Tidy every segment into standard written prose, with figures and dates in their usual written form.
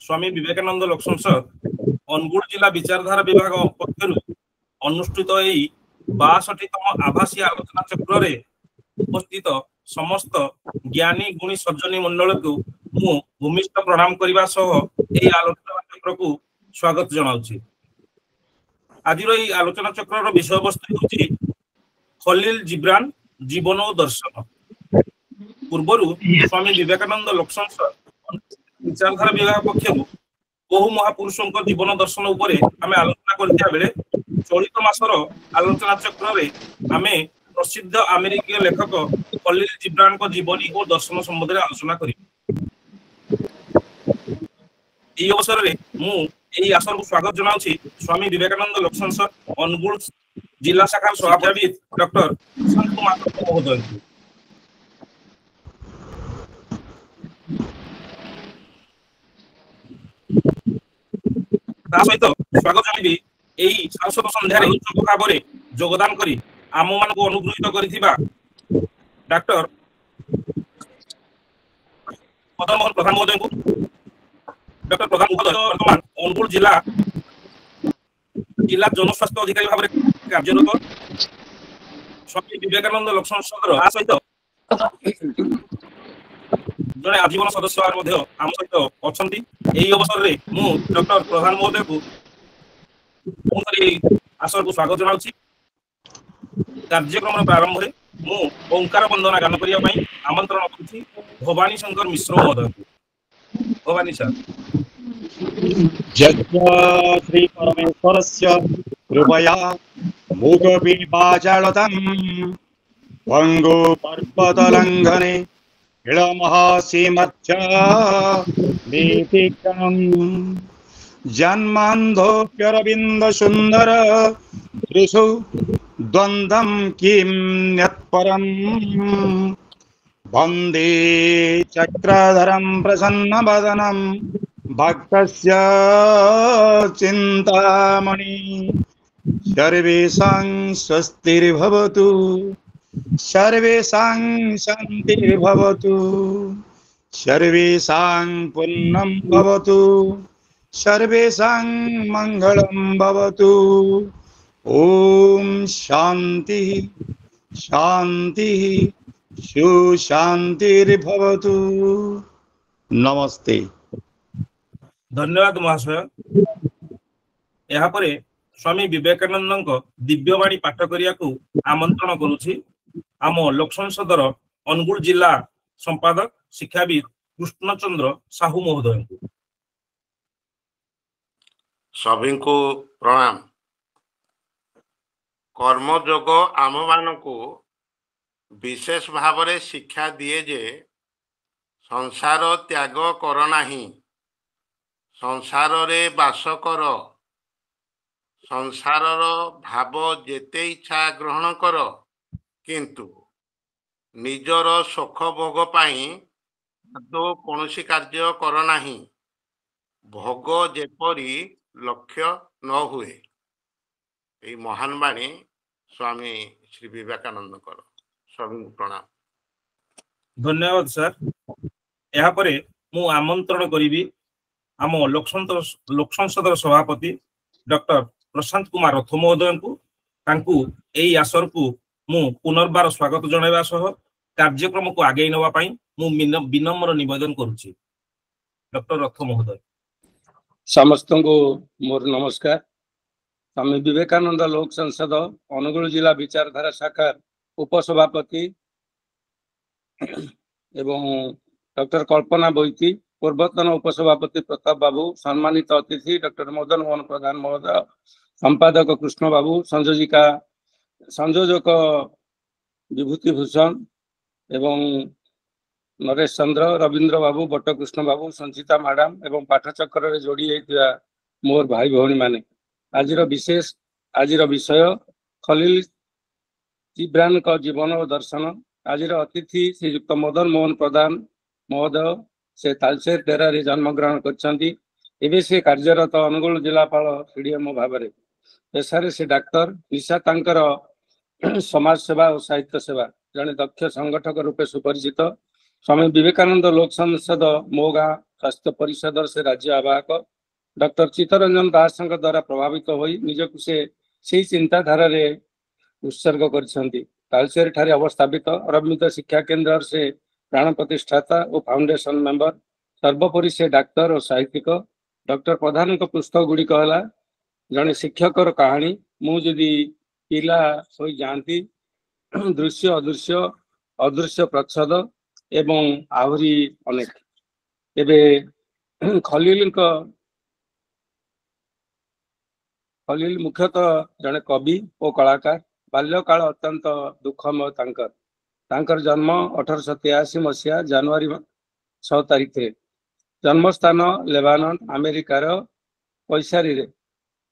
स्वामी विवेकानंद लोक संसद अनुगुल जिला विचारधारा विभाग पक्षर अनुष्ठित 62तम आभासी आलोचना चक्र रे उपस्थित समस्त ज्ञानी गुणी सज्जनी मंडल को मु भूमिष्ठ प्रणाम करने आलोचना चक्र को स्वागत जनाऊँगी। आज आलोचना चक्र विषय वस्तु हूँ खलील जिब्रान जीवन और दर्शन। पूर्वर स्वामी विवेकानंद लोक संसद विचारधारा विभाग पक्षर बहु महापुरुषों जीवन दर्शन उपर आम आलोचना करथिया बेले चलित मासर आलोचना चक्र रे आमे प्रसिद्ध अमेरिकीय लेखक खलील जिब्रान को जीवनी और दर्शन संबंध में आलोचना करी। এই অবসরে মু এই আসরକୁ স্বাগত জনাউছি स्वामी विवेकानंद लोक संसद अनुगुल जिला शाखा सभापति डॉक्टर प्रशांत कुमार महोदय को। सहित स्वागत जनाबी এই সাংসদ সন্ধ্যারে উৎসব ভাবে যোগদান করি आम मान को अनुग्रहित करिथिबा डॉक्टर मदन मोहन प्रधान महोदय को। डॉक्टर प्रधान महोदय वर्तमान अनुगुल जिला जनस्वास्थ्य अधिकारी भाव कार्यरत स्वामी विवेकानंद लोक संसद सहित जड़े आजीवन सदस्य आम सहित अच्छा। यही अवसर में मु डॉक्टर प्रधान महोदय को आसर को स्वागत जनाऊँ। कार्यक्रम प्रारंभ में मु ओंकार वंदना गान करने आमंत्रण करुँची भवानी शंकर मिश्र महोदय को। भवानी सर। श्री परमेश्वरस्य कृपया मूकपिपाचालतं वंगो पर्वतलंघने इळमहासीमच्च वीतिक्रमम् जन्मान्धोऽप्यरविन्द सुन्दर त्रिषु द्वन्द्वं किं यत्परम् वन्दे चक्रधरं प्रसन्नवदनं भक्तस्य चिन्तामणि। सर्वेषां स्वस्तिर्भवतु सर्वेषां शान्तिर्भवतु सर्वेषां पुण्यं भवतु सर्वेषां मंगलं भवतु। ओम शांति शांति सुशांतिर्भवतु। नमस्ते। धन्यवाद महाशय। यहाँ पर स्वामी विवेकानंद दिव्यवाणी पाठ करिया को आमंत्रण करुछि आम लोक संसदर अनुगुल जिला संपादक शिक्षाविद कृष्णचंद्र साहू महोदय को। सभी को प्रणाम। कर्मयोग आम मान को विशेष भाव में शिक्षा दिए जे संसार त्याग कर नाही, संसार रे बास कर, संसारर भाव जेते इच्छा ग्रहण कर, किंतु निजर सुख भोग पाई आदौ कौनसी कार्य कर नाही, भोग जेपरी लक्ष्य न हुए। ये महान बाणी स्वामी श्री विवेकानंद कर। स्वामी प्रणाम। धन्यवाद सर। यहाँ पर मु आमंत्रण करी आम लोक संसदर सभापति डॉक्टर प्रशांत कुमार रथ महोदय को यही आसर को मु पुनर्बार स्वागत जनवा सह कार्यक्रम को आगे नापी मु विनम्र निवेदन करुच्ची। डॉक्टर रथ महोदय। समस्त को मोर नमस्कार। स्वामी विवेकानंद लोक संसद अनुगुल जिला विचारधारा शाखा उपसभापति एवं डॉक्टर कल्पना बोईती, पूर्वतन उपसभापति प्रताप बाबू, सम्मानित अतिथि डॉक्टर मदन मोहन प्रधान महोदय, संपादक कृष्ण बाबू, संयोजक विभूति भूषण एवं नरेश चंद्र, रवींद्र बाबू, बट्टकृष्ण बाबू, संचिता मैडम एवं पाठचक्र रे जोड़ी होता मोर भाई भौणी माने। आजिर विषय खलील जिब्रान का जीवन और दर्शन। आजिर अतिथि श्रीयुक्त मदन मोहन प्रधान महोदय से तालचेर डेरा रे जन्म ग्रहण करछंती। एबे से कार्यरत अनुगुल जिलापाल सीडीएमओ भाव में पेशारे से डाक्तर निशा तांकर समाज सेवा और साहित्य सेवा जड़े दक्ष संगठक रूपे सुपरिचित स्वामी विवेकानंद लोक संसद मो गाँ स्वास्थ्य परिषद से राज्य आवाहक डॉक्टर चित्तरंजन दास द्वारा प्रभावित होई निजक से चिंताधारा रे उत्सर्ग करछंती। तालचेर ठारे अवस्थापित अरविंद शिक्षा केंद्र से प्राण प्रतिष्ठाता और फाउंडेशन मेंबर, सर्वोपरि से डाक्तर और साहित्यिक। डॉक्टर प्रधान पुस्तक गुड़िक है जड़े शिक्षकर कहानी मु जदि पिला हो जाती दृश्य अदृश्य अदृश्य प्रच्छद एवं आहरी अनेक। एबे खलील मुख्यतः जड़े कवि और कलाकार। बाल्यकाल अत्यंत दुखमय। तांकर जन्म 1883 मसीहा जनवरी 6 तारीख थे। जन्मस्थान लेबानन अमेरिकार पैसारी रे।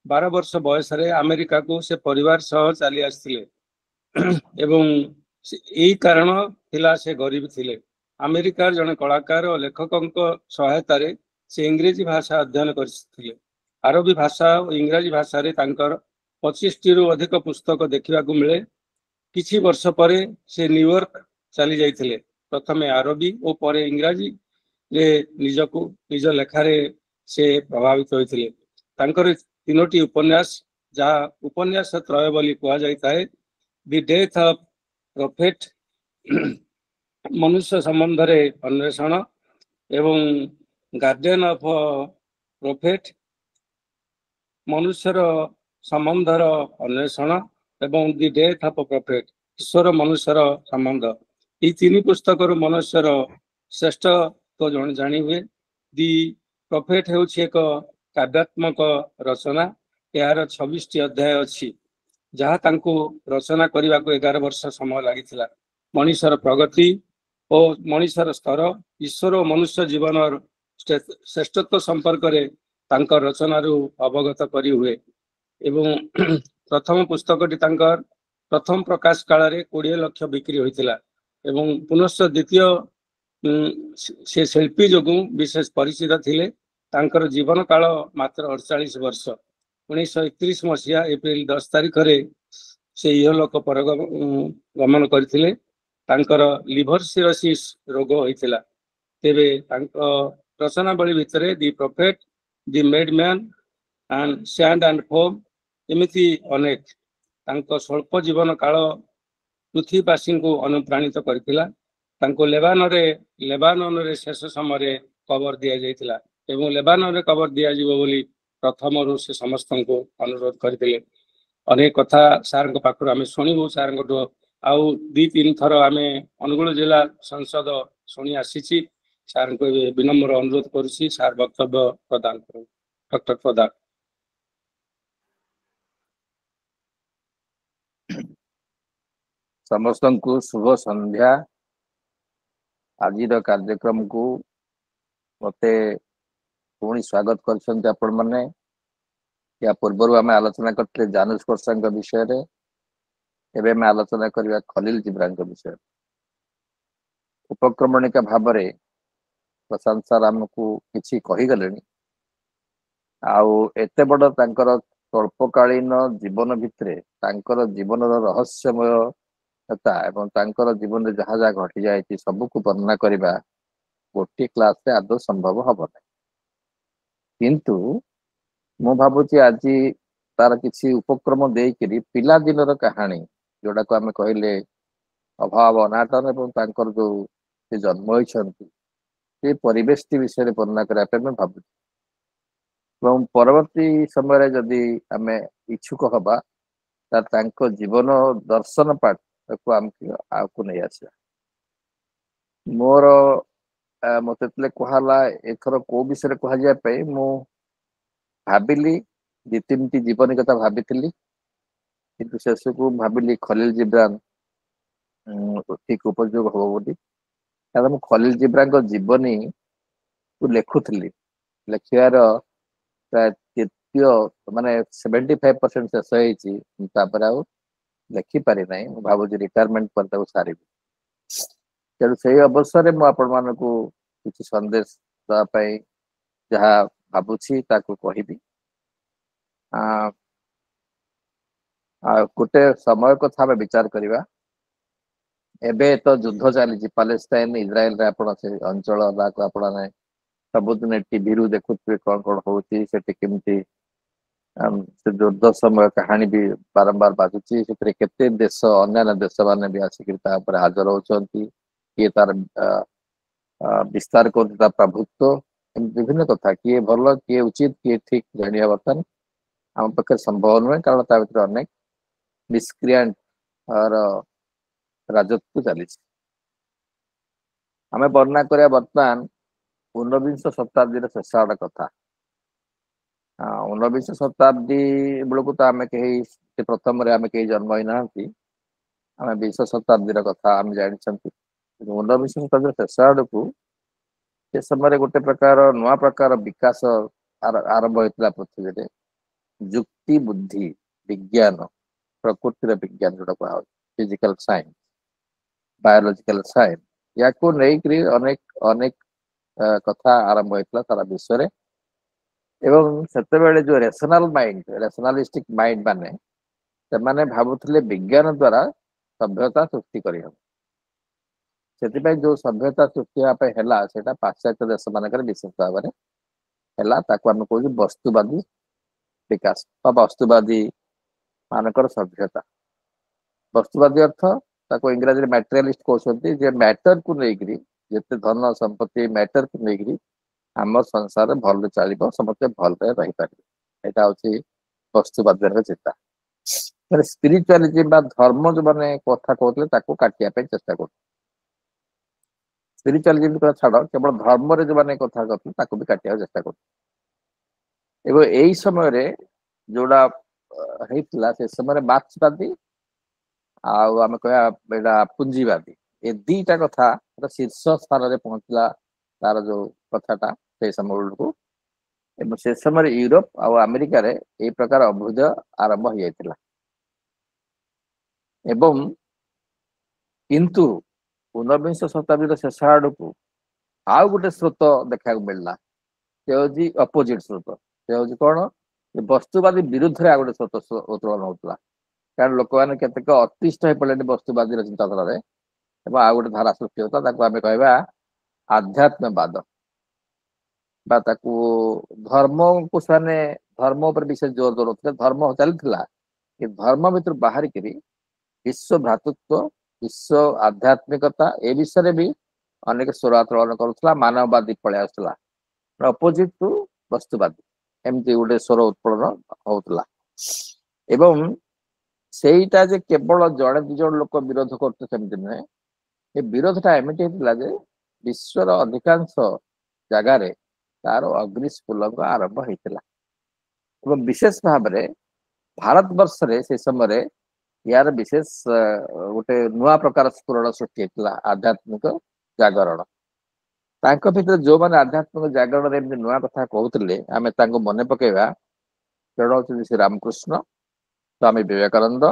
12 वर्ष बयस अमेरिका को से परिवार सह चली आसथिले एवं यही कारण थिला से गरीब थिले। अमेरिकार जड़े कलाकार और लेखकों सहायता रे से इंग्रेजी भाषा अध्ययन करथिले। अरबी भाषा और इंग्राजी भाषा रे तांकर 25 टी रु अधिक पुस्तक देखा मिले। किछि वर्ष परे से न्यूयॉर्क चली जाइथिले। प्रथमे अरबी और परे इंग्राजी रे निज लेखारे से प्रभावित होइथिले। तांकर 3टी उपन्यास जहाँ उपन्यास त्रय बोली कहा जाता है, द डेथ ऑफ प्रोफेट मनुष्य संबंध रे अन्वेषण एवं गार्डियन ऑफ प्रोफेट मनुष्यर संबंधर अन्वेषण एवं द डेथ ऑफ प्रोफेट ईश्वर मनुष्यर संबंध। ये 3 पुस्तक मनुष्यर श्रेष्ठ तो जानी हुए। दि प्रोफेट हूँ एक काव्यात्मक रचना। यार 26टी अध्याय अच्छी जहाँ तांको रचना करने को 11 वर्ष समय लगी। मनुष्यर प्रगति और मनुष्यर स्तर ईश्वर और मनुष्य जीवन और श्रेष्ठत्व संपर्क में तांकर रचनारू अवगत करी हुए। एवं प्रथम पुस्तकटी तांकर प्रथम प्रकाश काल रे 20 लाख बिक्री होइतिला एवं पुनश्च द्वितीय से शिल्पी जो विशेष परिचित थिले। तांकर जीवन काल मात्र 48 वर्ष। 1931 मसीहा एप्रिल 10 तारीख रे से इहलोक गमन करथिले। तांकर लिभर सिरोसिस रोग होइतिला। तेबे तांकर रचनावली भितरे the prophet, the madman and sand and foam एमिति अनेक। तांको स्वल्प जीवन काल पृथ्वीवासी को अनुप्राणित करथिला। तांको लेबानन रे शेष समय कबर दिया जाइतिला एवं लेबानन रे कबर दिया जिवो बोली प्रथम रु से समस्त को अनुरोध करथिले। अनेक कथा सार को पाखर आमे सुनिबो। सार को आउ 2-3 थर आमे अनुगुल जिला संसद सुनी आसीची। सार को विनम्र अनुरोध करुछि सार वक्तव्य प्रदान करू। डॉक्टर प्रधान। समस्त को शुभ संध्या। आज कार्यक्रम को मते पुणी स्वागत करछन्ते आपण माने। या पूर्व आम आलोचना करते जानुस कोर्सा विषय रे। एबे आम आलोचना करबा खलील जिब्रान विषय। उपक्रमणिका भाव में प्रशांत सर आमको किसी कहीगले आउ एते बड़ तांकर स्वल्पकालीन जीवन भितरे तांकर जीवन रहस्यमयता एवं तांकर जीवन जहाँ जहाँ घटी जाए सबको वर्णना करने गोटे क्लास रे आदौ संभव हम ना। किंतु मु भावुची आज तार किसी उपक्रम देकरी पिला दिन कहानी जोड़ा को आम कहले अभाव अनाटन एवं तांकर जो से जन्म होइछंती से परिवेश विषय वर्णना करने भावुची। परवर्ती समय जदि आम इच्छुक हवा तांको जीवन दर्शन पाठ को आमको नहीं आसा। मोर मत कहला एथर को विषय कह मु भाविली 2-3टी जीवनी कथा भाभी किंतु शेष को भाविली खलील जिब्रान ठीक उपयोग हम बोली। कारण खलील जिब्रान जीवनी को लेखुली लेखार प्राय तृतीय माने 75% शेष हो लेखिपारि ना। भावुँ रिटायरमेंट पर सारी तेणु से अवसर में आपण मान को किसी संदेश देवाई जहाँ भावुची कहबी। गोटे समय कथा विचार करवा ଏବେ ତ ଯୁଦ୍ଧ ଚାଲିଛି ପାଲେଷ୍ଟାଇନ ଇସ୍ରାଏଲ ରେ, ଆପଣ ସେ ଅଞ୍ଚଳ ଆପଣ ସବୁଦିନ ଟିଭିରୁ ଦେଖୁଥିବେ କଣ କଣ ହଉଛି ସେଠି, କେମିତି ସେ ଯୁଦ୍ଧ ସମୟ କାହାଣୀ ବି ବାରମ୍ବାର ବାଜୁଛି। ସେଥିରେ କେତେ ଦେଶ, ଅନ୍ୟାନ୍ୟ ଦେଶ ମାନେ ବି ଆସିକି ତା ଉପରେ ହାଜର ହଉଛନ୍ତି। କିଏ ତାର ବିସ୍ତାର କରୁଛି ତା ପ୍ରଭୁତ୍ୱ, ଏମିତି ବିଭିନ୍ନ କଥା, କିଏ ଭଲ କିଏ ଉଚିତ କିଏ ଠିକ ଜାଣିବା ବର୍ତ୍ତମାନ ଆମ ପାଖରେ ସମ୍ଭବ ନୁହେଁ, କାରଣ ତା ଭିତରେ ଅନେକ ମିସକ୍ରିଆଣ୍ଟ ରାଜତ୍ୱ ଚାଲିଛି। ଆମେ ବର୍ଣ୍ଣନା କରିବା ବର୍ତ୍ତମାନ 19ବିଂଶ ଶତାବ୍ଦୀର ଶେଷ ଆଡ କଥା। 19ବିଂଶ ଶତାବ୍ଦୀ ବେଳକୁ ତ ଆମେ କେହି, ପ୍ରଥମରେ ଆମେ କେହି ଜନ୍ମ ହେଇନାହାନ୍ତି। ଆମେ ବିଂଶ ଶତାବ୍ଦୀର କଥା ଆମେ ଜାଣିଛନ୍ତି। 19ବିଂଶ ଶତାବ୍ଦୀର ଶେଷ ଆଡକୁ ସେ ସମୟରେ ଗୋଟେ ପ୍ରକାର ନୂଆ ପ୍ରକାର ବିକାଶ ଆରମ୍ଭ ହେଇଥିଲା ପୃଥିବୀରେ। ଯୁକ୍ତି ବୁଦ୍ଧି ବିଜ୍ଞାନ, ପ୍ରକୃତିର ବିଜ୍ଞାନ ଯୋଉଟା କୁହାଯାଉଛି, ଫିଜିକାଲ ସାଇନ୍ସ, ବାୟୋଲୋଜିକାଲ ସାଇନ୍ସ, ୟାକୁ ନେଇକରି ଅନେକ ଅନେକ କଥା ଆରମ୍ଭ ହେଇଥିଲା ସାରା ବିଶ୍ୱରେ। ଏବଂ ସେତେବେଳେ ଯୋଉ ରେସନାଲିଷ୍ଟିକ ମାଇଣ୍ଡ ମାନେ, ସେମାନେ ଭାବୁଥିଲେ ବିଜ୍ଞାନ ଦ୍ଵାରା ସଭ୍ୟତା ସୃଷ୍ଟି କରିହବ। ସେଥିପାଇଁ ଯୋଉ ସଭ୍ୟତା ସୃଷ୍ଟି ହେବା ପାଇଁ ହେଲା, ସେଇଟା ପାଶ୍ଚାତ୍ୟ ଦେଶ ମାନଙ୍କରେ ବିଶେଷ ଭାବରେ ହେଲା। ତାକୁ ଆମେ କହୁଛୁ ବସ୍ତୁବାଦୀ ବିକାଶ ବା ବସ୍ତୁବାଦୀ ମାନଙ୍କର ସଭ୍ୟତା। ବସ୍ତୁବାଦୀ ଅର୍ଥ ତାକୁ ଇଂରାଜୀରେ ମ୍ୟାଟେରିଆଲିଷ୍ଟ କହୁଛନ୍ତି, ଯେ ମ୍ୟାଟରକୁ ନେଇକରି, ଯେତେ ଧନ ସମ୍ପତ୍ତି ମ୍ୟାଟରକୁ ନେଇକରି ଆମ ସଂସାର ଭଲରେ ଚାଲିବ, ସମସ୍ତେ ଭଲରେ ରହିପାରିବେ। ଏଇଟା ହଉଛି ବସ୍ତୁବାଦୀର ଚିନ୍ତା। ସ୍ପିରିଚୁଆଲିଟି ବା ଧର୍ମ ଯୋଉମାନେ କଥା କହୁଥିଲେ ତାକୁ କାଟିବା ପାଇଁ ଚେଷ୍ଟା କରୁଥିଲେ। ସ୍ପିରିଚୁଆଲିଟି କଥା ଛାଡ, କେବଳ ଧର୍ମରେ ଯୋଉମାନେ କଥା କହୁଥିଲେ ତାକୁ ବି କାଟିବାକୁ ଚେଷ୍ଟା କରୁଥିଲେ। ଏବଂ ଏଇ ସମୟରେ ଯୋଉଟା ହେଇଥିଲା, ସେ ସମୟରେ ମାର୍କ୍ସବାଦୀ ଆଉ ଆମେ କହିବା ଏଇଟା ପୁଞ୍ଜିବାଦୀ, ଏ ଦିଟା କଥା ଶୀର୍ଷ ସ୍ଥାନରେ ପହଞ୍ଚିଲା ତାର ଯୋଉ କଥାଟା ସେଇ ସମୟ ବେଳକୁ। ଏବଂ ସେ ସମୟରେ ୟୁରୋପ ଆଉ ଆମେରିକାରେ ଏଇ ପ୍ରକାର ଅଭ୍ୟୁଦୟ ଆରମ୍ଭ ହେଇଯାଇଥିଲା। ଏବଂ କିନ୍ତୁ 19ବିଂଶ ଶତାବ୍ଦୀର ଶେଷ ଆଡକୁ ଆଉ ଗୋଟେ ସ୍ରୋତ ଦେଖିବାକୁ ମିଳିଲା। ସେ ହଉଛି ଅପୋଜିଟ ସ୍ରୋତ। ସେ ହଉଛି କଣ? ବସ୍ତୁବାଦୀ ବିରୁଦ୍ଧରେ ଆଉ ଗୋଟେ ସ୍ରୋତ ଉତ୍ତୋଳନ ହଉଥିଲା। କାରଣ ଲୋକମାନେ କେତେକ ଅତିଷ୍ଠ ହେଇପଡ଼ିଲେଣି ବସ୍ତୁବାଦୀର ଚିନ୍ତାଧାରାରେ, ଏବଂ ଆଉ ଗୋଟେ ଧାରା ସୃଷ୍ଟି ହଉଥିଲା, ତାକୁ ଆମେ କହିବା ଆଧ୍ୟାତ୍ମବାଦ। ବା ତାକୁ ଧର୍ମକୁ ସେମାନେ ଧର୍ମ ଉପରେ ବିଶେଷ ଜୋର ଦଉନଥିଲେ। ଧର୍ମ ଚାଲିଥିଲା, କି ଧର୍ମ ଭିତରୁ ବାହାରିକିରି ବିଶ୍ୱ ଭ୍ରାତୃତ୍ୱ, ବିଶ୍ୱ ଆଧ୍ୟାତ୍ମିକତା, ଏ ବିଷୟରେ ବି ଅନେକ ସ୍ୱର ଆତ୍ତୋଳନ କରୁଥିଲା। ମାନବବାଦୀ ପଳେଇ ଆସୁଥିଲା, ଅପୋଜିଟ ଟୁ ବସ୍ତୁବାଦୀ, ଏମିତି ଗୋଟେ ସ୍ୱର ଉତ୍ପୋଳନ ହଉଥିଲା। ଏବଂ ସେଇଟା ଯେ କେବଳ ଜଣେ ଦି ଜଣ ଲୋକ ବିରୋଧ କରୁଥିଲେ ସେମିତି ନୁହେଁ। ଏ ବିରୋଧଟା ଏମିତି ହେଇଥିଲା ଯେ ବିଶ୍ୱର ଅଧିକାଂଶ ଜାଗାରେ ତାର ଅଗ୍ନିସ୍ଫୁଲଙ୍ଗ ଆରମ୍ଭ ହେଇଥିଲା। ଏବଂ ବିଶେଷ ଭାବରେ ଭାରତ ବର୍ଷରେ ସେ ସମୟରେ ୟାର ବିଶେଷ ଗୋଟେ ନୂଆ ପ୍ରକାର ସ୍ଫୁରଣ ସୃଷ୍ଟି ହେଇଥିଲା, ଆଧ୍ୟାତ୍ମିକ ଜାଗରଣ। ତାଙ୍କ ଭିତରେ ଯୋଉମାନେ ଆଧ୍ୟାତ୍ମିକ ଜାଗରଣରେ ଏମିତି ନୂଆ କଥା କହୁଥିଲେ, ଆମେ ତାଙ୍କୁ ମନେ ପକେଇବା। ଜଣେ ହଉଛନ୍ତି ଶ୍ରୀ ରାମକୃଷ୍ଣ, ସ୍ୱାମୀ ବିବେକାନନ୍ଦ,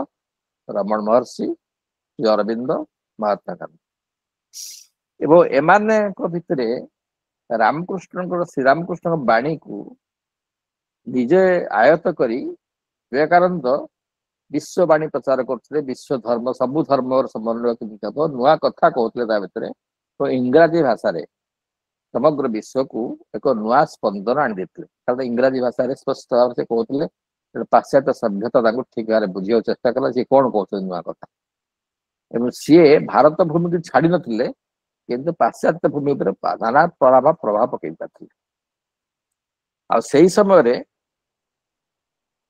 ରମଣ ମହର୍ଷି, ଶ୍ରୀ ଅରବିନ୍ଦ, ମହାତ୍ମା ଗାନ୍ଧୀ। ଏବଂ ଏମାନଙ୍କ ଭିତରେ ଶ୍ରୀରାମକୃଷ୍ଣଙ୍କ ବାଣୀକୁ ନିଜେ ଆୟତ୍ତ କରି ବିବେକାନନ୍ଦ ବିଶ୍ୱବାଣୀ ପ୍ରଚାର କରୁଥିଲେ। ବିଶ୍ୱ ଧର୍ମ, ସବୁ ଧର୍ମର ସମନ୍ୱୟ କେମିତି ହବ, ନୂଆ କଥା କହୁଥିଲେ ତା ଭିତରେ। ତ ଇଂରାଜୀ ଭାଷାରେ ସମଗ୍ର ବିଶ୍ୱକୁ ଏକ ନୂଆ ସ୍ପନ୍ଦନ ଆଣିଦେଇଥିଲେ। କାରଣ ଇଂରାଜୀ ଭାଷାରେ ସ୍ପଷ୍ଟ ଭାବରେ ସେ କହୁଥିଲେ, ପାଶ୍ଚାତ୍ୟ ସଭ୍ୟତା ତାଙ୍କୁ ଠିକ ଭାବରେ ବୁଝିବାକୁ ଚେଷ୍ଟା କଲା ସିଏ କଣ କହୁଛନ୍ତି ନୂଆ କଥା। ଏବଂ ସିଏ ଭାରତ ଭୂମିକୁ ଛାଡି ନଥିଲେ, କିନ୍ତୁ ପାଶ୍ଚାତ୍ୟ ଭୂମି ଉପରେ ନାନା ପ୍ରଭାବ ପକେଇ ପାରିଥିଲେ। ଆଉ ସେଇ ସମୟରେ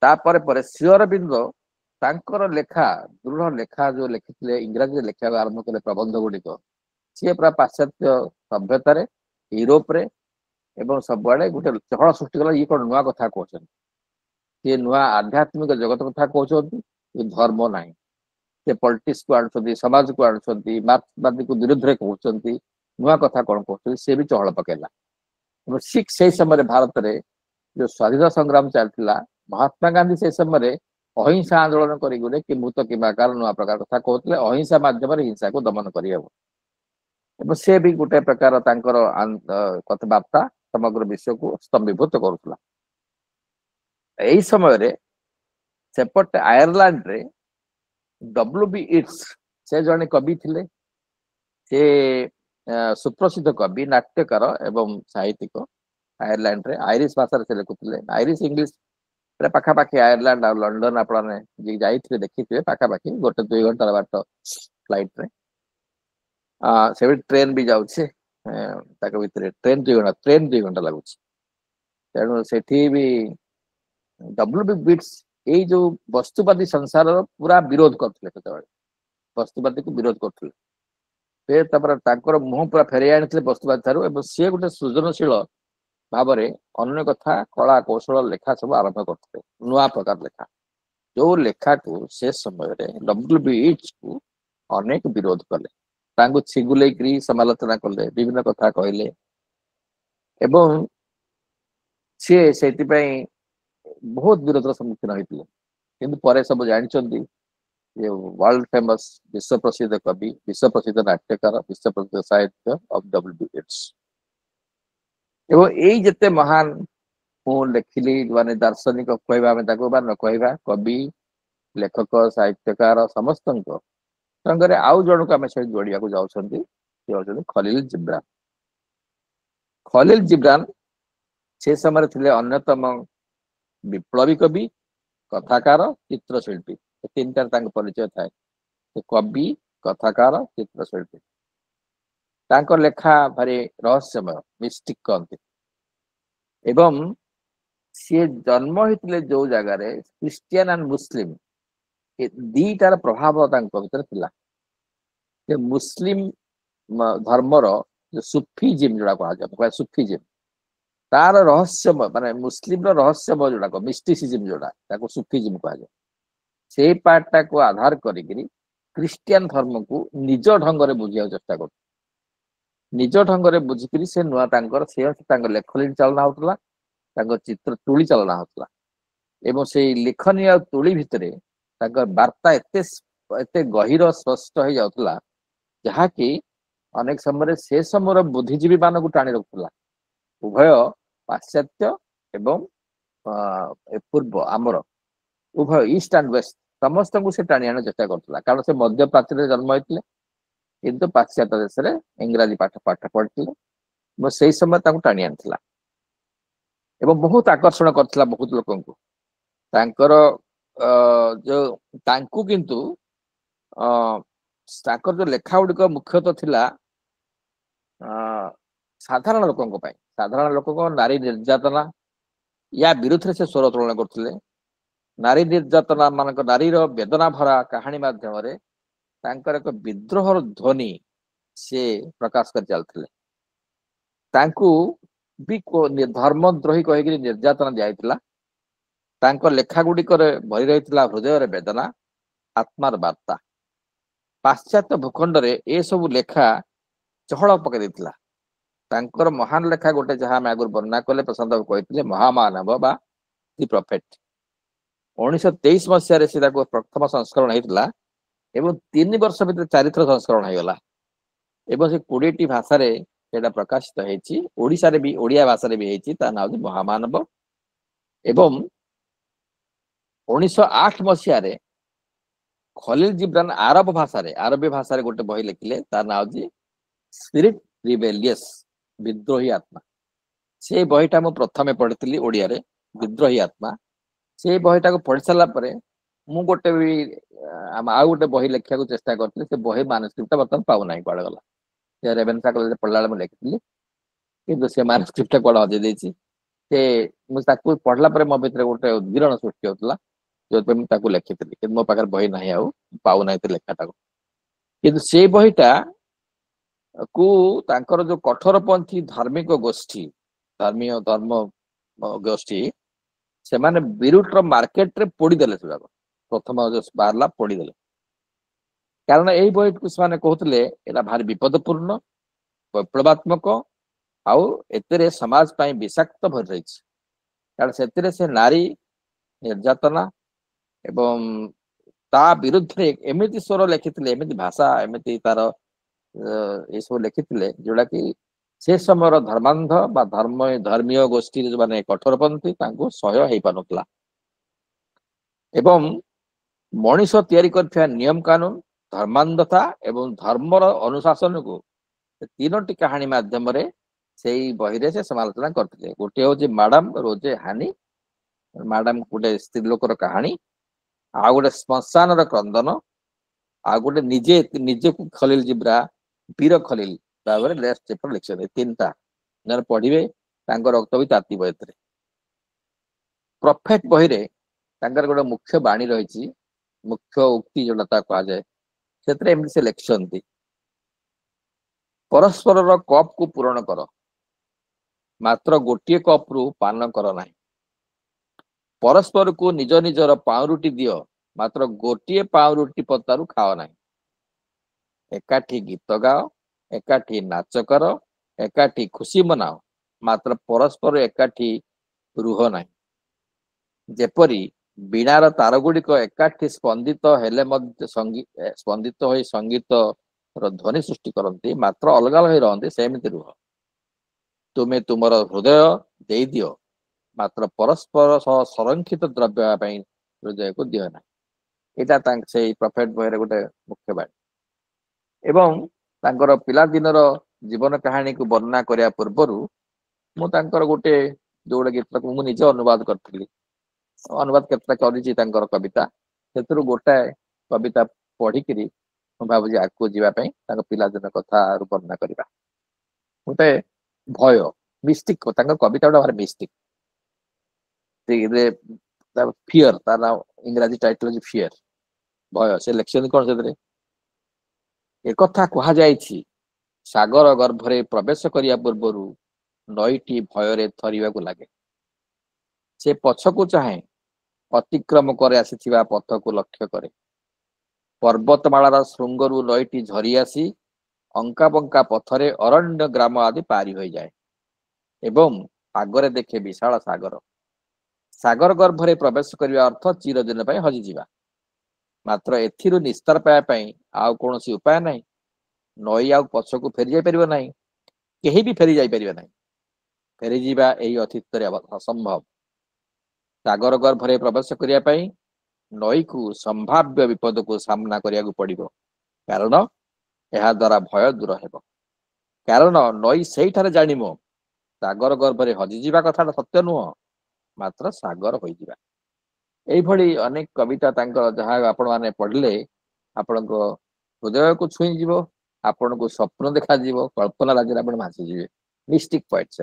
ତାପରେ ପରେ ଶ୍ରୀ ଅରବିନ୍ଦ ତାଙ୍କର ଲେଖା, ଦୃଢ ଲେଖା ଯୋଉ ଲେଖିଥିଲେ, ଇଂରାଜୀରେ ଲେଖିବାକୁ ଆରମ୍ଭ କଲେ ପ୍ରବନ୍ଧ ଗୁଡିକ, ସିଏ ପୁରା ପାଶ୍ଚାତ୍ୟ ସଭ୍ୟତାରେ, ୟୁରୋପରେ ଏବଂ ସବୁଆଡେ ଗୋଟେ ଚହଳ ସୃଷ୍ଟି କଲା। ଇଏ କଣ ନୂଆ କଥା କହୁଛନ୍ତି, ସିଏ ନୂଆ ଆଧ୍ୟାତ୍ମିକ ଜଗତ କଥା କହୁଛନ୍ତି, ଧର୍ମ ନାହିଁ। ସେ ପଲିଟିକ୍ସକୁ ଆଣୁଛନ୍ତି, ସମାଜକୁ ଆଣୁଛନ୍ତି, ମାର୍କ୍ସବାଦୀକୁ ବିରୁଦ୍ଧରେ କହୁଛନ୍ତି, ନୂଆ କଥା କଣ କହୁଛନ୍ତି, ସେ ବି ଚହଳ ପକେଇଲା। ଏବଂ ଠିକ ସେଇ ସମୟରେ ଭାରତରେ ଯୋଉ ସ୍ୱାଧୀନତା ସଂଗ୍ରାମ ଚାଲିଥିଲା, ମହାତ୍ମା ଗାନ୍ଧୀ ସେ ସମୟରେ ଅହିଂସା ଆନ୍ଦୋଳନ କରିଗଲେ, କି ମୁଁ ତ କିମ୍ବା କାର ନୂଆ ପ୍ରକାର କଥା କହୁଥିଲେ, ଅହିଂସା ମାଧ୍ୟମରେ ହିଂସାକୁ ଦମନ କରିହେବ। ଏବଂ ସେ ବି ଗୋଟେ ପ୍ରକାର ତାଙ୍କର କଥାବାର୍ତ୍ତା ସମଗ୍ର ବିଶ୍ୱକୁ ସ୍ତମ୍ଭୀଭୂତ କରୁଥିଲା। ଏଇ ସମୟରେ ସେପଟେ ଆୟାରଲାଣ୍ଡରେ W.B. ଇଟ୍ସ, ସେ ଜଣେ କବି ଥିଲେ, ସେ ସୁପ୍ରସିଦ୍ଧ କବି, ନାଟ୍ୟକାର ଏବଂ ସାହିତ୍ୟିକ। ଆୟରଲାଣ୍ଡ ରେ ଆଇରିଶ ଭାଷାରେ ସେ ଲେଖୁଥିଲେ। ଆଇରିଶ ଇଂଲିଶ ପାଖାପାଖି, ଆୟରଲାଣ୍ଡ ଆଉ ଲଣ୍ଡନ ଆପଣ ଯାଇଥିବେ ଦେଖିଥିବେ, ପାଖାପାଖି 1-2 ଘଣ୍ଟାର ବାଟ ଫ୍ଲାଇଟ ରେ। ସେ ଟ୍ରେନ ବି ଯାଉଛି ତାଙ୍କ ଭିତରେ, ଟ୍ରେନ 2 ଘଣ୍ଟା ଲାଗୁଛି। ତେଣୁ ସେଠି ବି WB ବିଟ୍ସ ଏଇ ଯୋଉ ବସ୍ତୁବାଦୀ ସଂସାରର ପୁରା ବିରୋଧ କରୁଥିଲେ ସେତେବେଳେ, ବସ୍ତୁବାଦୀକୁ ବିରୋଧ କରୁଥିଲେ। ସେ ତାପରେ ତାଙ୍କର ମୁହଁ ପୁରା ଫେରେଇ ଆଣିଥିଲେ ବସ୍ତୁବାଦୀ ଠାରୁ, ଏବଂ ସିଏ ଗୋଟେ ସୃଜନଶୀଳ ଭାବରେ ଅନ୍ୟ କଥା, କଳା କୌଶଳ ଲେଖା ସବୁ ଆରମ୍ଭ କରୁଥିଲେ, ନୂଆ ପ୍ରକାର ଲେଖା। ଯୋଉ ଲେଖାକୁ ସେ ସମୟରେ WB ଇଟ୍ସକୁ ଅନେକ ବିରୋଧ କଲେ, ତାଙ୍କୁ ଛିଗୁଲେଇକିରି ସମାଲୋଚନା କଲେ, ବିଭିନ୍ନ କଥା କହିଲେ, ଏବଂ ସିଏ ସେଇଥିପାଇଁ ବହୁତ ବିରୋଧର ସମ୍ମୁଖୀନ ହେଇଥିଲେ। କିନ୍ତୁ ପରେ ସବୁ ଜାଣିଛନ୍ତି ଯେ ୱାର୍ଲଡ ଫେମସ, ବିଶ୍ୱ ପ୍ରସିଦ୍ଧ କବି, ବିଶ୍ୱ ପ୍ରସିଦ୍ଧ ନାଟ୍ୟକାର, ବିଶ୍ୱ ପ୍ରସିଦ୍ଧ ସାହିତ୍ୟ ଅଫ WB ଇଟ୍ସ। ଏବଂ ଏଇ ଯେତେ ମହାନ ମୁଁ ଲେଖିଲି, ମାନେ ଦାର୍ଶନିକ କହିବା ଆମେ ତାକୁ ବା ନ କହିବା, କବି, ଲେଖକ, ସାହିତ୍ୟକାର ସମସ୍ତଙ୍କ ସାଙ୍ଗରେ ଆଉ ଜଣକୁ ଆମେ ସହିତ ଯୋଡିବାକୁ ଯାଉଛନ୍ତି, ସେ ହେଉଛନ୍ତି ଖଲିଲ ଜିବ୍ରାନ। ଖଲିଲ ଜିବ୍ରାନ ସେ ସମୟରେ ଥିଲେ ଅନ୍ୟତମ ବିପ୍ଳବୀ କବି, କଥାକାର, ଚିତ୍ରଶିଳ୍ପୀ। ଏ ତିନିଟାର ତାଙ୍କ ପରିଚୟ ଥାଏ। ସେ କବି, କଥାକାର, ଚିତ୍ରଶିଳ୍ପୀ। ତାଙ୍କ ଲେଖା ଭାରି ରହସ୍ୟମୟ, ମିଷ୍ଟିକ କହନ୍ତି। ଏବଂ ସିଏ ଜନ୍ମ ହେଇଥିଲେ ଯୋଉ ଜାଗାରେ, ଖ୍ରୀଷ୍ଟିଆନ ଆଣ୍ଡ ମୁସଲିମ ଏ ଦିଟାର ପ୍ରଭାବ ତାଙ୍କ ଭିତରେ ଥିଲା। ଯେ ମୁସଲିମ ଧର୍ମର ସୁଫିଜିମ୍ ଯୋଉଟା କୁହାଯାଏ, ସୁଫିଜିମ୍ ତାର ରହସ୍ୟମୟ, ମାନେ ମୁସଲିମର ରହସ୍ୟମୟ ଯୋଉଟାକ ମିଷ୍ଟିସିଜିମ୍, ଯୋଉଟା ତାକୁ ସୁଫିଜିମ୍ କୁହାଯାଏ। ସେଇ ପାର୍ଟଟାକୁ ଆଧାର କରିକିରି ଖ୍ରୀଷ୍ଟିଆନ ଧର୍ମକୁ ନିଜ ଢଙ୍ଗରେ ବୁଝିବାକୁ ଚେଷ୍ଟା କରୁଥିଲେ। ନିଜ ଢଙ୍ଗରେ ବୁଝିକିରି ସେ ନୂଆ ତାଙ୍କ ଲେଖନୀ ଚାଳନା ହଉଥିଲା, ତାଙ୍କ ଚିତ୍ର ତୁଳି ଚାଳନା ହଉଥିଲା। ଏବଂ ସେଇ ଲେଖନୀ ଆଉ ତୁଳି ଭିତରେ ତାଙ୍କ ବାର୍ତ୍ତା ଏତେ ଗହୀର, ସ୍ପଷ୍ଟ ହେଇଯାଉଥିଲା, ଯାହାକି ଅନେକ ସମୟରେ ସେ ସମୟର ବୁଦ୍ଧିଜୀବୀ ମାନଙ୍କୁ ଟାଣି ରଖୁଥିଲା। ଉଭୟ ପାଶ୍ଚାତ୍ୟ ଏବଂ ପୂର୍ବ ଆମର ଉଭୟ ଇଷ୍ଟ ଆଣ୍ଡ ୱେଷ୍ଟ ସମସ୍ତଙ୍କୁ ସେ ଟାଣି ଆଣିବାକୁ ଚେଷ୍ଟା କରୁଥିଲା। କାରଣ ସେ ମଧ୍ୟପ୍ରାଚ୍ୟରେ ଜନ୍ମ ହେଇଥିଲେ, କିନ୍ତୁ ପାଶ୍ଚାତ୍ୟ ଦେଶରେ ଇଂରାଜୀ ପାଠ ପଢିଥିଲେ, ଏବଂ ସେଇ ସମୟ ତାଙ୍କୁ ଟାଣି ଆଣିଥିଲା ଏବଂ ବହୁତ ଆକର୍ଷଣ କରିଥିଲା ବହୁତ ଲୋକଙ୍କୁ। ତାଙ୍କର ତାଙ୍କୁ କିନ୍ତୁ ତାଙ୍କର ଯୋଉ ଲେଖା ଗୁଡିକ ମୁଖ୍ୟତଃ ଥିଲା ସାଧାରଣ ଲୋକଙ୍କ ପାଇଁ, ସାଧାରଣ ଲୋକଙ୍କ ନାରୀ ନିର୍ଯାତନା ୟା ବିରୁଦ୍ଧରେ ସେ ସ୍ୱର ଉତ୍ତୋଳନ କରୁଥିଲେ। ନାରୀ ନିର୍ଯାତନା ନାରୀର ବେଦନା ଭରା କାହାଣୀ ମାଧ୍ୟମରେ ତାଙ୍କର ଏକ ବିଦ୍ରୋହର ଧ୍ୱନି ସେ ପ୍ରକାଶ କରି ଚାଲିଥିଲେ। ତାଙ୍କୁ ବି ଧର୍ମଦ୍ରୋହୀ କହିକିରି ନିର୍ଯାତନା ଦିଆଯାଇଥିଲା। ତାଙ୍କ ଲେଖା ଗୁଡିକରେ ଭରି ରହିଥିଲା ହୃଦୟରେ ବେଦନା, ଆତ୍ମାର ବାର୍ତ୍ତା। ପାଶ୍ଚାତ୍ୟ ଭୂଖଣ୍ଡରେ ଏସବୁ ଲେଖା ଚହଳ ପକେଇ ଦେଇଥିଲା। ତାଙ୍କର ମହାନ ଲେଖା ଗୋଟେ, ଯାହା ଆମେ ଆଗରୁ ବର୍ଣ୍ଣନା କଲେ, ପ୍ରଶାନ୍ତ ବାବୁ କହିଥିଲେ, ମହାମାନବ ବା ଦି ପ୍ରଫେଟ। 1923 ମସିହାରେ ସେ ତାକୁ ପ୍ରଥମ ସଂସ୍କରଣ ହେଇଥିଲା, ଏବଂ 3 ବର୍ଷ ଭିତରେ 4 ଥର ସଂସ୍କରଣ ହେଇଗଲା, ଏବଂ ସେ 20ଟି ଭାଷାରେ ସେଇଟା ପ୍ରକାଶିତ ହେଇଛି। ଓଡିଶାରେ ବି, ଓଡିଆ ଭାଷାରେ ବି ହେଇଛି। ତା ନାଁ ହଉଛି ମହାମାନବ। ଏବଂ 1908 ମସିହାରେ ଖଲିଲ ଜିବ୍ରାନ ଆରବୀ ଭାଷାରେ ଗୋଟେ ବହି ଲେଖିଲେ, ତା ନାଁ ହଉଛି ସ୍ପିରିଟ ରିବେଲିୟସ, ବିଦ୍ରୋହୀ ଆତ୍ମା। ସେ ବହିଟା ମୁଁ ପ୍ରଥମେ ପଢିଥିଲି ଓଡିଆରେ, ବିଦ୍ରୋହୀ ଆତ୍ମା। ସେଇ ବହିଟାକୁ ପଢି ସାରିଲା ପରେ ମୁଁ ଆଉ ଗୋଟେ ବହି ଲେଖିବାକୁ ଚେଷ୍ଟା କରିଥିଲି। ସେ ବହି ମାନୁସ୍କ୍ରିପ୍ଟଟା ବର୍ତ୍ତମାନ ପାଉନାହିଁ, କୁଆଡେ ଗଲା। ସେ ରେଭେନ୍ସା କଲେଜରେ ପଢିଲା ବେଳେ ମୁଁ ଲେଖିଥିଲି, କିନ୍ତୁ ସେ ମାନୁସ୍କ୍ରିପ୍ଟଟା କୁଆଡେ ହଜେଇ ଦେଇଛି। ମୁଁ ତାକୁ ପଢିଲା ପରେ ମୋ ଭିତରେ ଗୋଟେ ଉଦ୍ଗୀରଣ ସୃଷ୍ଟି ହଉଥିଲା, ଯୋଉଥିପାଇଁ ମୁଁ ତାକୁ ଲେଖିଥିଲି। କିନ୍ତୁ ମୋ ପାଖରେ ବହି ନାହିଁ, ଆଉ ପାଉନାହିଁ ସେ ଲେଖାଟାକୁ। କିନ୍ତୁ ସେଇ ବହିଟା ତାଙ୍କର ଯୋଉ କଠୋରପନ୍ଥୀ ଧାର୍ମିକ ଗୋଷ୍ଠୀ, ଧର୍ମ ଗୋଷ୍ଠୀ, ସେମାନେ ବିରୁଟର ମାର୍କେଟରେ ପୋଡିଦେଲେ। ସେଗୁଡାକ ପ୍ରଥମ ଯୋଉ ବାହାରିଲା ପୋଡିଦେଲେ, କାରଣ ଏଇ ବହିକୁ ସେମାନେ କହୁଥିଲେ ଏଇଟା ଭାରି ବିପଦପୂର୍ଣ୍ଣ, ବିପ୍ଳବାତ୍ମକ, ଆଉ ଏଥିରେ ସମାଜ ପାଇଁ ବିଷାକ୍ତ ଭରି ରହିଛି। କାରଣ ସେଥିରେ ସେ ନାରୀ ନିର୍ଯାତନା ଏବଂ ତା ବିରୁଦ୍ଧରେ ଏମିତି ସ୍ୱର ଲେଖିଥିଲେ, ଏମିତି ଭାଷା, ଏମିତି ତାର ଏସବୁ ଲେଖିଥିଲେ, ଯୋଉଟା କି ସେ ସମୟର ଧର୍ମାନ୍ଧ ବା ଧର୍ମୀୟ ଗୋଷ୍ଠୀ ଯୋଉମାନେ କଠୋରପନ୍ଥୀ, ତାଙ୍କୁ ସହ୍ୟ ହେଇପାରୁନଥିଲା। ଏବଂ ମଣିଷ ତିଆରି କରିଥିବା ନିୟମ କାନୁନ ଧର୍ମାନ୍ଧତା ଏବଂ ଧର୍ମର ଅନୁଶାସନକୁ ତିନୋଟି କାହାଣୀ ମାଧ୍ୟମରେ ସେଇ ବହିରେ ସେ ସମାଲୋଚନା କରିଥିଲେ। ଗୋଟିଏ ହଉଛି ମ୍ୟାଡାମ ରୋଜେ ହାନି, ମ୍ୟାଡାମ ଗୋଟେ ସ୍ତ୍ରୀ ଲୋକର କାହାଣୀ, ଆଉ ଗୋଟେ ଶ୍ମଶାନର କ୍ରନ୍ଦନ, ଆଉ ଗୋଟେ ନିଜକୁ ଖଲିଲ ଜିବ୍ରା ବୀର ଖଲିଲ ଭାବରେ ଲେଖିଛନ୍ତି। ତିନିଟା ଜଣେ ପଢିବେ ତାଙ୍କ ରକ୍ତ ବି ତାତିବ ଏଥିରେ। ପ୍ରଫେଟ ବହିରେ ତାଙ୍କର ଗୋଟେ ମୁଖ୍ୟ ବାଣୀ ରହିଛି, ମୁଖ୍ୟ ଉକ୍ତି ଯୋଉଟା ତା କୁହାଯାଏ। ସେଥିରେ ଏମିତି ସେ ଲେଖିଛନ୍ତି, ପରସ୍ପରର କପ୍ କୁ ପୂରଣ କର, ମାତ୍ର ଗୋଟିଏ କପ୍ ରୁ ପାନ କର ନାହିଁ। ପରସ୍ପରକୁ ନିଜ ନିଜର ପାଉଁରୁଟି ଦିଅ, ମାତ୍ର ଗୋଟିଏ ପାଉଁରୁଟି ପତାରୁ ଖାଅ ନାହିଁ। ଏକାଠି ଗୀତ ଗାଅ, ଏକାଠି ନାଚ କର, ଏକାଠି ଖୁସି ମନାଅ, ମାତ୍ର ପରସ୍ପର ଏକାଠି ରୁହ ନାହିଁ। ଯେପରି ବୀଣାର ତାର ଗୁଡିକ ଏକାଠି ସ୍ପନ୍ଦିତ ହେଲେ ମଧ୍ୟ ସ୍ପନ୍ଦିତ ହୋଇ ସଙ୍ଗୀତର ଧ୍ୱନି ସୃଷ୍ଟି କରନ୍ତି, ମାତ୍ର ଅଲଗା ହୋଇ ରହନ୍ତି, ସେମିତି ରୁହ। ତୁମେ ତୁମର ହୃଦୟ ଦେଇଦିଅ, ମାତ୍ର ପରସ୍ପର ସହ ସଂରକ୍ଷିତ ଦ୍ରବ୍ୟ ପାଇଁ ହୃଦୟକୁ ଦିଅ ନାହିଁ। ଏଇଟା ସେଇ ପ୍ରଫେଟ ବହିରେ ଗୋଟେ ମୁଖ୍ୟ ବାଣୀ। ଏବଂ ତାଙ୍କର ପିଲାଦିନର ଜୀବନ କାହାଣୀକୁ ବର୍ଣ୍ଣନା କରିବା ପୂର୍ବରୁ ମୁଁ ତାଙ୍କର ଗୋଟେ ଯୋଉଟା ଗୀତକୁ ମୁଁ ନିଜେ ଅନୁବାଦ କରିଥିଲି, ଅନୁବାଦ କେତେଟା କରିଛି ତାଙ୍କର କବିତା, ସେଥିରୁ ଗୋଟାଏ କବିତା ପଢିକିରି ମୁଁ ଭାବୁଛି ଆଗକୁ ଯିବା ପାଇଁ ତାଙ୍କ ପିଲାଦିନ କଥାରୁ ବର୍ଣ୍ଣନା କରିବା। ଗୋଟେ ଭୟ ମିଷ୍ଟିକ, ତାଙ୍କ କବିତା ଗୁଡା ଭାରି ମିଷ୍ଟିକ। ଫିୟର, ତାର ଇଂରାଜୀ ଟାଇଟଲ ଅଛି ଫିୟର, ଭୟ। ସେ ଲେଖିଛନ୍ତି କଣ ସେଥିରେ, ଏକଥା କୁହାଯାଇଛି, ସାଗର ଗର୍ଭରେ ପ୍ରବେଶ କରିବା ପୂର୍ବରୁ ନଈଟି ଭୟରେ ଥରିବାକୁ ଲାଗେ। ସେ ପଛକୁ ଚାହେଁ, ଅତିକ୍ରମ କରି ଆସିଥିବା ପଥକୁ ଲକ୍ଷ୍ୟ କରେ। ପର୍ବତମାଳାର ଶୃଙ୍ଗରୁ ନଈଟି ଝରି ଆସି ଅଙ୍କା ବଙ୍କା ପଥରେ ଅରଣ୍ୟ ଗ୍ରାମ ଆଦି ପାରି ହୋଇଯାଏ ଏବଂ ଆଗରେ ଦେଖେ ବିଶାଳ ସାଗର। ସାଗର ଗର୍ଭରେ ପ୍ରବେଶ କରିବା ଅର୍ଥ ଚିରଦିନ ପାଇଁ ହଜିଯିବା। ମାତ୍ର ଏଥିରୁ ନିସ୍ତାର ପାଇବା ପାଇଁ ଆଉ କୌଣସି ଉପାୟ ନାହିଁ। ନଈ ଆଉ ପଛକୁ ଫେରି ଯାଇପାରିବ ନାହିଁ, କେହି ବି ଫେରି ଯାଇପାରିବେ ନାହିଁ। ଫେରିଯିବା ଏହି ଅତୀତରେ ଅସମ୍ଭବ। ସାଗର ଗର୍ଭରେ ପ୍ରବେଶ କରିବା ପାଇଁ ନଈକୁ ସମ୍ଭାବ୍ୟ ବିପଦକୁ ସାମ୍ନା କରିବାକୁ ପଡିବ, କାରଣ ଏହା ଦ୍ୱାରା ଭୟ ଦୂର ହେବ। କାରଣ ନଈ ସେଇଠାରେ ଜାଣିବ ସାଗର ଗର୍ଭରେ ହଜିଯିବା କଥାଟା ସତ୍ୟ ନୁହଁ, ମାତ୍ର ସାଗର ହୋଇଯିବା। ଏଇଭଳି ଅନେକ କବିତା ତାଙ୍କର, ଯାହା ଆପଣମାନେ ପଢିଲେ ଆପଣଙ୍କ ହୃଦୟକୁ ଛୁଇଁଯିବ, ଆପଣଙ୍କୁ ସ୍ୱପ୍ନ ଦେଖାଯିବ, କଳ୍ପନା ରାଜ୍ୟରେ ଆପଣ ଭାସିଯିବେ। Mystic point.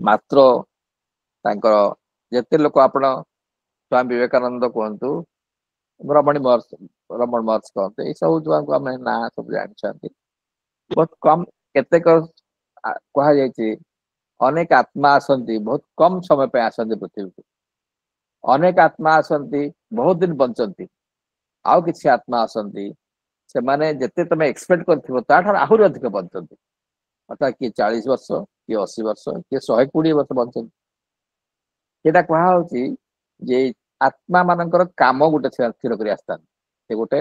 ମାତ୍ର ତାଙ୍କର ଯେତେ ଲୋକ, ଆପଣ ସ୍ୱାମୀ ବିବେକାନନ୍ଦ କୁହନ୍ତୁ, ରମଣ ମହର୍ଷି କହନ୍ତୁ, ଏଇସବୁ ଯୋଉଙ୍କୁ ଆମେ ନାଁ ସବୁ ଜାଣିଛନ୍ତି। ବହୁତ କମ, କେତେକ କୁହାଯାଇଛି ଅନେକ ଆତ୍ମା ଆସନ୍ତି, ବହୁତ କମ ସମୟ ପାଇଁ ଆସନ୍ତି ପୃଥିବୀକୁ। ଅନେକ ଆତ୍ମା ଆସନ୍ତି, ବହୁତ ଦିନ ବଞ୍ଚନ୍ତି। ଆଉ କିଛି ଆତ୍ମା ଆସନ୍ତି, ସେମାନେ ଯେତେ ତମେ ଏକ୍ସପେକ୍ଟ କରିଥିବ ତାଠାରୁ ଆହୁରି ଅଧିକ ବଞ୍ଚନ୍ତି। ଅର୍ଥାତ୍ କିଏ 40 ବର୍ଷ, କିଏ 80 ବର୍ଷ, କିଏ 120 ବର୍ଷ ବଞ୍ଚନ୍ତି। ସେଇଟା କୁହାହଉଛି ଯେ ଆତ୍ମା ମାନଙ୍କର କାମ ଗୋଟେ ସ୍ଥିର କରି ଆସିଥାନ୍ତି। ସେ ଗୋଟେ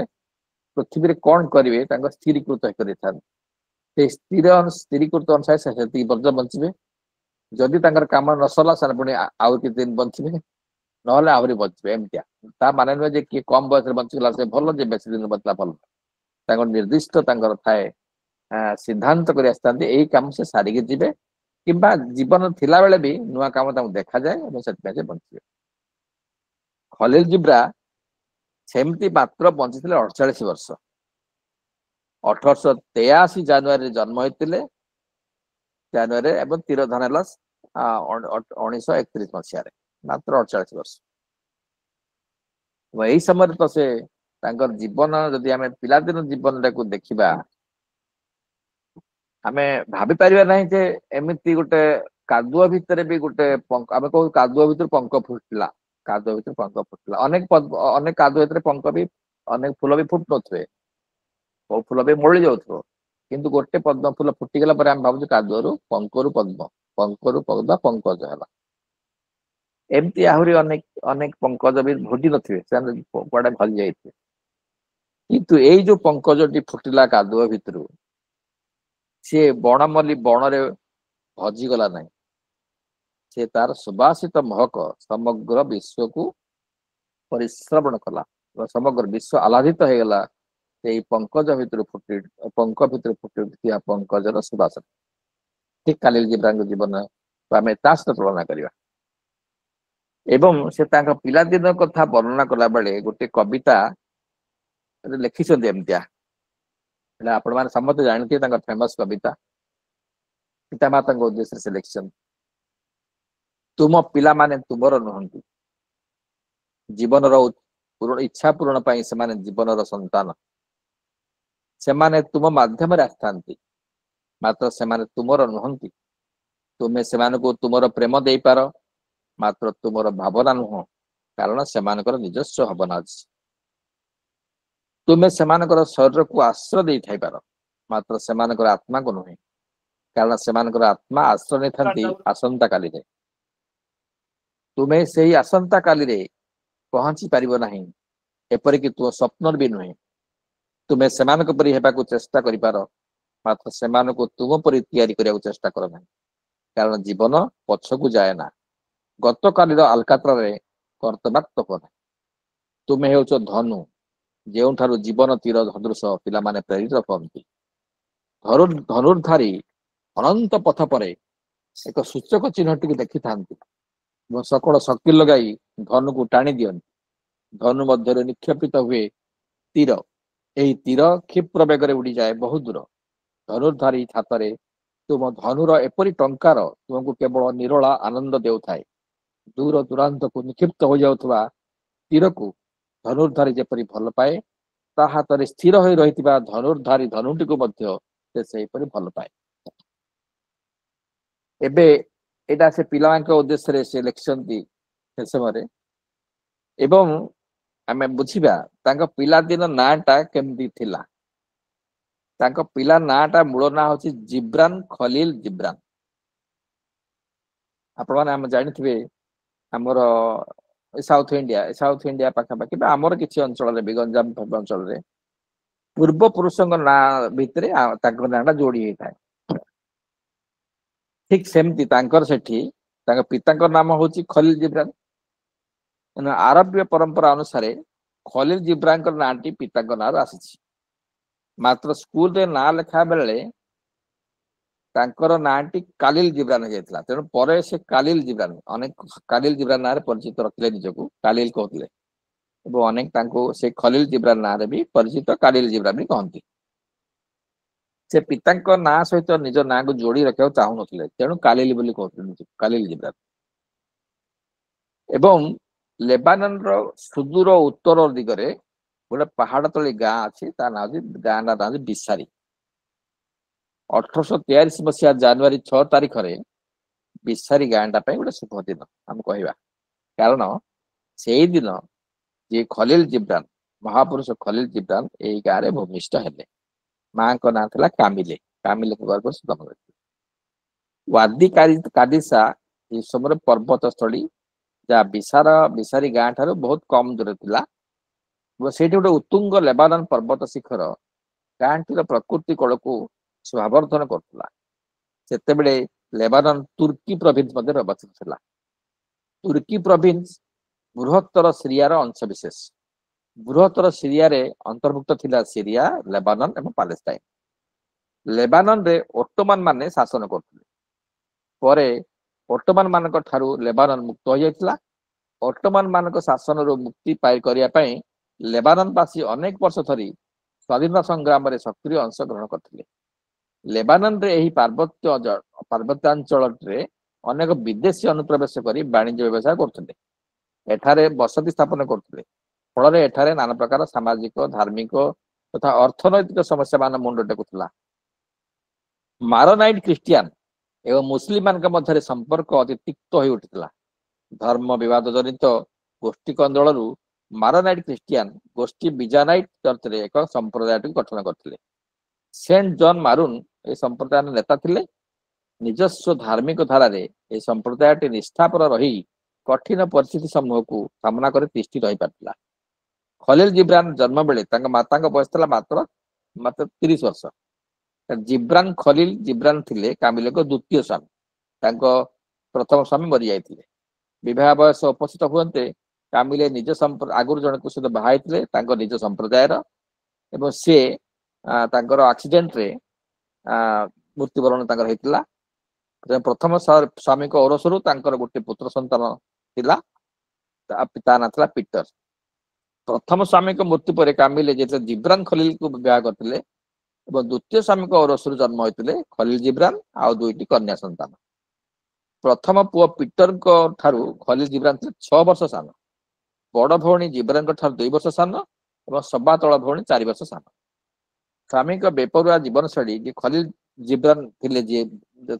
ପୃଥିବୀରେ କଣ କରିବେ ତାଙ୍କ ସ୍ଥିରୀକୃତ କରିଥାନ୍ତି। ସେ ସ୍ଥିରୀକୃତ ଅନୁସାରେ ସେ ସେତିକି ବର୍ଷ ବଞ୍ଚିବେ। ଯଦି ତାଙ୍କର କାମ ନ ସରିଲା, ସେମାନେ ପୁଣି ଆଉ କିଛି ଦିନ ବଞ୍ଚିବେ, ନହେଲେ ଆହୁରି ବଞ୍ଚିବେ। ଏମିତିଆ ତା ମାନେ ନୁହେଁ ଯେ କିଏ କମ ବୟସରେ ବଞ୍ଚିଗଲା ସେ ଭଲ, ଯେ ବେଶୀ ଦିନ ବଞ୍ଚିଲା ଭଲ। ତାଙ୍କର ନିର୍ଦ୍ଦିଷ୍ଟ ତାଙ୍କର ଥାଏ ସିଦ୍ଧାନ୍ତ କରି ଆସିଥାନ୍ତି, ଏଇ କାମ ସେ ସାରିକି ଯିବେ, କିମ୍ବା ଜୀବନ ଥିଲା ବେଳେ ବି ନୂଆ କାମ ତାଙ୍କୁ ଦେଖାଯାଏ ଏବଂ ସେଥିପାଇଁ ସେ ବଞ୍ଚିବେ। ଖଲିଲ ଜିବ୍ରା ସେମିତି ମାତ୍ର ବଞ୍ଚିଥିଲେ 48 ବର୍ଷ। 1883 ଜାନୁଆରୀରେ ଜନ୍ମ ହୋଇଥିଲେ, ଜାନୁଆରୀ, ଏବଂ ତିରୋଧାନ ହେଲା 1931 ମସିହାରେ, ମାତ୍ର 48 ବର୍ଷ। ଏହି ସମୟରେ ତ ସେ ତାଙ୍କର ଜୀବନ, ଯଦି ଆମେ ପିଲାଦିନ ଜୀବନଟାକୁ ଦେଖିବା, ଆମେ ଭାବିପାରିବା ନାହିଁ ଯେ ଏମିତି ଗୋଟେ କାଦୁଅ ଭିତରେ ବି ଗୋଟେ ଆମେ କହୁ କାଦୁଅ ଭିତରୁ ପଙ୍କ ଫୁଟିଲା, କାଦୁଅ ଭିତରେ ପଙ୍କ ଫୁଟିଲା। ଅନେକ କାଦୁଅ ଭିତରେ ପଙ୍କ ବି, ଅନେକ ଫୁଲ ବି ଫୁଟୁ ନଥିବେ, କୋଉ ଫୁଲ ବି ମଉଳି ଯାଉଥିବ, କିନ୍ତୁ ଗୋଟେ ପଦ୍ମ ଫୁଲ ଫୁଟିଗଲା ପରେ ଆମେ ଭାବୁଛୁ କାଦୁଅରୁ ପଙ୍କରୁ ପଦ୍ମ, ପଙ୍କରୁ ପଦ୍ମ, ପଙ୍କଜ ହେଲା। ଏମିତି ଆହୁରି ଅନେକ ଅନେକ ପଙ୍କଜ ବି ଫୁଟି ନଥିବେ, ସେମାନେ କୁଆଡେ ଭଲି ଯାଇଥିବେ। କିନ୍ତୁ ଏଇ ଯୋଉ ପଙ୍କଜଟି ଫୁଟିଲା କାଦୁଅ ଭିତରୁ, ସିଏ ବଣମଲ୍ଲି ବଣରେ ହଜିଗଲା ନାହିଁ। ସେ ତାର ସୁବାସିତ ମହକ ସମଗ୍ର ବିଶ୍ୱକୁ ପରିଶ୍ରବଣ କଲା, ସମଗ୍ର ବିଶ୍ୱ ଆହ୍ଲାଦିତ ହେଇଗଲା ସେଇ ପଙ୍କଜ ଭିତରୁ ପଙ୍କ ଭିତରୁ ଫୁଟି ଉଠିଥିବା ପଙ୍କଜର ସୁବାସନା। ଠିକ କାଲିଲ ଜିବ୍ରାନଙ୍କ ଜୀବନ ଆମେ ତା ସହିତ ତୁଳନା କରିବା। ଏବଂ ସେ ତାଙ୍କ ପିଲାଦିନ କଥା ବର୍ଣ୍ଣନା କଲା ବେଳେ ଗୋଟେ କବିତା ଲେଖିଛନ୍ତି ଏମିତିଆ, ହେଲେ ଆପଣମାନେ ସମସ୍ତେ ଜାଣିଥିବେ ତାଙ୍କ ଫେମସ କବିତା, ପିତାମାତାଙ୍କ ଉଦ୍ଦେଶ୍ୟରେ ସେ ଲେଖିଛନ୍ତି। ତୁମ ପିଲାମାନେ ତୁମର ନୁହନ୍ତି, ଜୀବନର ଇଚ୍ଛା ପୂରଣ ପାଇଁ ସେମାନେ ଜୀବନର ସନ୍ତାନ। ସେମାନେ ତୁମ ମାଧ୍ୟମରେ ଆସିଥାନ୍ତି, ମାତ୍ର ସେମାନେ ତୁମର ନୁହନ୍ତି। ତୁମେ ସେମାନଙ୍କୁ ତୁମର ପ୍ରେମ ଦେଇପାର, ମାତ୍ର ତୁମର ଭାବନା ନୁହଁ, କାରଣ ସେମାନଙ୍କର ନିଜସ୍ୱ ଭାବନା ଅଛି। ତୁମେ ସେମାନଙ୍କର ଶରୀରକୁ ଆଶ୍ରୟ ଦେଇଥାଇପାର, ମାତ୍ର ସେମାନଙ୍କର ଆତ୍ମାକୁ ନୁହେଁ, କାରଣ ସେମାନଙ୍କର ଆତ୍ମା ଆଶ୍ରୟ ନେଇଥାନ୍ତି ଆସନ୍ତା କାଲିରେ। ତୁମେ ସେହି ଆସନ୍ତା କାଲିରେ ପହଞ୍ଚି ପାରିବ ନାହିଁ, ଏପରିକି ତୁମ ସ୍ୱପ୍ନରେ ବି ନୁହେଁ। ତୁମେ ସେମାନଙ୍କ ପରି ହେବାକୁ ଚେଷ୍ଟା କରିପାର, ମାତ୍ର ସେମାନଙ୍କୁ ତୁମ ପରି ତିଆରି କରିବାକୁ ଚେଷ୍ଟା କର ନାହିଁ, କାରଣ ଜୀବନ ପଛକୁ ଯାଏ ନା, ଗତକାଲିର ଆଲକାତ୍ରାରେ କର୍ତ୍ତବ୍ୟାକ୍ତ ହୁଅ ନାହିଁ। ତୁମେ ହେଉଛ ଧନୁ, ଯେଉଁଠାରୁ ଜୀବନ ତୀର ସଦୃଶ ପିଲାମାନେ ପ୍ରେରିତ ହୁଅନ୍ତି। ଧନୁର୍ଧାରୀ ଅନନ୍ତ ପଥ ପରେ ଏକ ସୂଚକ ଚିହ୍ନଟିକୁ ଦେଖିଥାନ୍ତି ଏବଂ ସକଳ ଶକ୍ତି ଲଗାଇ ଧନୁକୁ ଟାଣି ଦିଅନ୍ତି। ଧନୁ ମଧ୍ୟରେ ନିକ୍ଷେପିତ ହୁଏ ତୀର। ଏହି ତୀର କ୍ଷିପ୍ର ବେଗରେ ଉଡ଼ିଯାଏ ବହୁ ଦୂର। ଧନୁର୍ଧାରୀ ହାତରେ ତୁମ ଧନୁର ଏପରି ଟଙ୍କାର ତୁମକୁ କେବଳ ନିରୋଳା ଆନନ୍ଦ ଦେଉଥାଏ। ଦୂର ଦୂରାନ୍ତକୁ ନିକ୍ଷିପ୍ତ ହୋଇଯାଉଥିବା ତୀରକୁ ଧନୁର୍ଧାରୀ ଯେପରି ଭଲ ପାଏ, ତା ହାତରେ ସ୍ଥିର ହୋଇ ରହିଥିବା ଧନୁର୍ଧାରୀ ଧନୁଟିକୁ ମଧ୍ୟ ସେ ସେହିପରି ଭଲ ପାଏ। ଏବେ ଏଇଟା ସେ ପିଲାମାନଙ୍କ ଉଦ୍ଦେଶ୍ୟରେ ସେ ଲେଖିଛନ୍ତି ସେ ସମୟରେ। ଏବଂ ଆମେ ବୁଝିବା ତାଙ୍କ ପିଲାଦିନ ନାଁଟା କେମିତି ଥିଲା। ତାଙ୍କ ପିଲା ନାଁଟା ମୂଳ ନାଁ ହଉଛି ଜିବ୍ରାନ ଖଲିଲ ଜିବ୍ରାନ। ଆପଣମାନେ ଆମେ ଜାଣିଥିବେ ଆମର ସାଉଥ ଇଣ୍ଡିଆ ପାଖାପାଖି ବା ଆମର କିଛି ଅଞ୍ଚଳରେ ବି ଗଞ୍ଜାମ ଅଞ୍ଚଳରେ ପୂର୍ବ ପୁରୁଷଙ୍କ ନାଁ ଭିତରେ ତାଙ୍କ ନାଁଟା ଯୋଡି ହେଇଥାଏ। ଠିକ ସେମିତି ତାଙ୍କର ସେଠି ତାଙ୍କ ପିତାଙ୍କ ନାମ ହଉଛି ଖଲିଲ ଜିବ୍ରାନ। ଆରବୀୟ ପରମ୍ପରା ଅନୁସାରେ ଖଲିଲ ଜିବ୍ରାନଙ୍କ ନାଁଟି ପିତାଙ୍କ ନାଁରୁ ଆସିଛି। ମାତ୍ର ସ୍କୁଲରେ ନାଁ ଲେଖା ବେଳେ ତାଙ୍କର ନାଁଟି କାଲିଲ ଜିବ୍ରାନ ହେଇଯାଇଥିଲା। ତେଣୁ ପରେ ସେ କାଲିଲ ଜିବ୍ରାନ, ଅନେକ କାଲିଲ ଜିବ୍ରାନ ନାଁରେ ପରିଚିତ ରଖିଲେ, ନିଜକୁ କାଲିଲ କହୁଥିଲେ ଏବଂ ଅନେକ ତାଙ୍କୁ ସେ ଖଲିଲ ଜିବ୍ରାନ ନାଁରେ ବି ପରିଚିତ କାଲିଲ ଜିବ୍ରାନ ବି କହନ୍ତି। ସେ ପିତାଙ୍କ ନାଁ ସହିତ ନିଜ ନାଁକୁ ଯୋଡି ରଖିବାକୁ ଚାହୁଁନଥିଲେ, ତେଣୁ କାଲିଲ ବୋଲି କହୁଥିଲେ, କାଲିଲ ଜିବ୍ରାନ। ଏବଂ ଲେବାନନର ସୁଦୂର ଉତ୍ତର ଦିଗରେ ଗୋଟେ ପାହାଡ ତଳି ଗାଁ ଅଛି, ତା ନାଁ ହଉଛି ବିସାରୀ। 1843 ମସିହା ଜାନୁଆରୀ 6 ତାରିଖରେ ବିସାରୀ ଗାଁଟା ପାଇଁ ଗୋଟେ ଶୁଭ ଦିନ ଆମେ କହିବା, କାରଣ ସେଇଦିନ ଯିଏ ଖଲିଲ ଜିବ୍ରାନ, ମହାପୁରୁଷ ଖଲିଲ ଜିବ୍ରାନ ଏଇ ଗାଁରେ ଭୂମିଷ୍ଠ ହେଲେ। ମାଙ୍କ ନାଁ ଥିଲା କାମିଲେ। ୱାଦି କାଦିସା ଏହି ସମୟରେ ପର୍ବତସ୍ଥଳୀ, ଯାହା ବିସାରୀ ଗାଁ ଠାରୁ ବହୁତ କମ ଦୂର ଥିଲା। ସେଇଠି ଗୋଟେ ଉତ୍ତୁଙ୍ଗ ଲେବାନନ ପର୍ବତ ଶିଖର ଗାଁଟିର ପ୍ରକୃତି କୋଳକୁ ସ୍ୱାବର୍ଦ୍ଧନ କରୁଥିଲା। ସେତେବେଳେ ଲେବାନନ ତୁର୍କୀ ପ୍ରୋଭିନ୍ସ ମଧ୍ୟରେ ଅବସ୍ଥିତ ଥିଲା। ତୁର୍କୀ ପ୍ରୋଭିନ୍ସ ବୃହତ୍ତର ସିରିଆର ଅଂଶବିଶେଷ। ବୃହତ୍ତର ସିରିଆରେ ଅନ୍ତର୍ଭୁକ୍ତ ଥିଲା ସିରିଆ, ଲେବାନନ ଏବଂ ପାଲେଷ୍ଟାଇନ। ଲେବାନନରେ ଓଟୋମାନ ମାନେ ଶାସନ କରୁଥିଲେ। ପରେ ଓଟୋମାନ ମାନଙ୍କ ଠାରୁ ଲେବାନନ ମୁକ୍ତ ହୋଇଯାଇଥିଲା। ଓଟୋମାନ ମାନଙ୍କ ଶାସନରୁ ମୁକ୍ତି କରିବା ପାଇଁ ଲେବାନନବାସୀ ଅନେକ ବର୍ଷ ଧରି ସ୍ୱାଧୀନତା ସଂଗ୍ରାମରେ ସକ୍ରିୟ ଅଂଶଗ୍ରହଣ କରିଥିଲେ। ଲେବାନନରେ ଏହି ପାର୍ବତ୍ୟାଞ୍ଚଳରେ ଅନେକ ବିଦେଶୀ ଅନୁପ୍ରବେଶ କରି ବାଣିଜ୍ୟ ବ୍ୟବସାୟ କରୁଥିଲେ। ଏଠାରେ ବସତି ସ୍ଥାପନ କରୁଥିଲେ। ଫଳରେ ଏଠାରେ ନାନା ପ୍ରକାର ସାମାଜିକ, ଧାର୍ମିକ ତଥା ଅର୍ଥନୈତିକ ସମସ୍ୟା ମାନ ମୁଣ୍ଡ ଟେକୁଥିଲା। ମାରୋନାଇଟ ଖ୍ରୀଷ୍ଟିଆନ ଏବଂ ମୁସଲିମ ମାନଙ୍କ ମଧ୍ୟରେ ସମ୍ପର୍କ ଅତି ତିକ୍ତ ହୋଇ ଉଠିଥିଲା। ଧର୍ମ ବିବାଦ ଜନିତ ଗୋଷ୍ଠୀ କନ୍ଦଳରୁ ମାରୋନାଇଟ ଖ୍ରୀଷ୍ଟିଆନ ଗୋଷ୍ଠୀ ବିଜାନାଇଟ ଚର୍ଚ୍ଚରେ ଏକ ସମ୍ପ୍ରଦାୟଟିକୁ ଗଠନ କରିଥିଲେ। ସେଣ୍ଟ ଜନ ମାରୁନ ଏହି ସମ୍ପ୍ରଦାୟର ନେତା ଥିଲେ। ନିଜସ୍ୱ ଧାର୍ମିକ ଧାରାରେ ଏହି ସମ୍ପ୍ରଦାୟଟି ନିଷ୍ଠାପର ରହି କଠିନ ପରିସ୍ଥିତି ସମୂହକୁ ସାମ୍ନା କରି ତିଷ୍ଠି ରହିପାରିଥିଲା। ଖଲିଲ ଜିବ୍ରାନ ଜନ୍ମ ବେଳେ ତାଙ୍କ ମାତାଙ୍କ ବୟସ ଥିଲା ମାତ୍ର 30 ବର୍ଷ। ଜିବ୍ରାନ ଖଲିଲ ଜିବ୍ରାନ ଥିଲେ କାମିଲଙ୍କ ଦ୍ୱିତୀୟ ସ୍ୱାମୀ। ତାଙ୍କ ପ୍ରଥମ ସ୍ୱାମୀ ମରିଯାଇଥିଲେ। ବିବାହ ବୟସ ଉପସ୍ଥିତ ହୁଅନ୍ତେ କାମିଲେ ନିଜ ଆଗରୁ ଜଣଙ୍କ ସହିତ ବାହା ହେଇଥିଲେ, ତାଙ୍କ ନିଜ ସମ୍ପ୍ରଦାୟର। ଏବଂ ସେ ତାଙ୍କର ଆକ୍ସିडेଣ୍ଟ ରେ ମୃତ୍ୟୁବରଣ ତାଙ୍କର ହେଇଥିଲା। ପ୍ରଥମ ସ୍ୱାମୀଙ୍କ ଔରସରୁ ତାଙ୍କର ଗୋଟେ ପୁତ୍ର ସନ୍ତାନ ଥିଲା, ତା ନାଁ ଥିଲା ପିଟର। ପ୍ରଥମ ସ୍ୱାମୀଙ୍କ ମୃତ୍ୟୁ ପରେ କାମିଲେ ଯେତେବେଳେ ଜିବ୍ରାନ ଖଲିଲକୁ ବିବାହ କରିଥିଲେ ଏବଂ ଦ୍ୱିତୀୟ ସ୍ୱାମୀଙ୍କ ଔରସରୁ ଜନ୍ମ ହୋଇଥିଲେ ଖଲିଲ ଜିବ୍ରାନ ଆଉ 2ଟି କନ୍ୟା ସନ୍ତାନ। ପ୍ରଥମ ପୁଅ ପିଟରଙ୍କ ଠାରୁ ଖଲିଲ ଜିବ୍ରାନ ଥିଲେ 6 ବର୍ଷ ସାନ। ବଡ ଭଉଣୀ ଜିବ୍ରାନଙ୍କ ଠାରୁ 2 ବର୍ଷ ସାନ ଏବଂ ସବା ତଳ ଭଉଣୀ 4 ବର୍ଷ ସାନ। ସ୍ୱାମୀଙ୍କ ବେପରୁଆ ଜୀବନଶୈଳୀ ଯେ ଖଲିଲ ଜିବ୍ରାନ ଥିଲେ ଯିଏ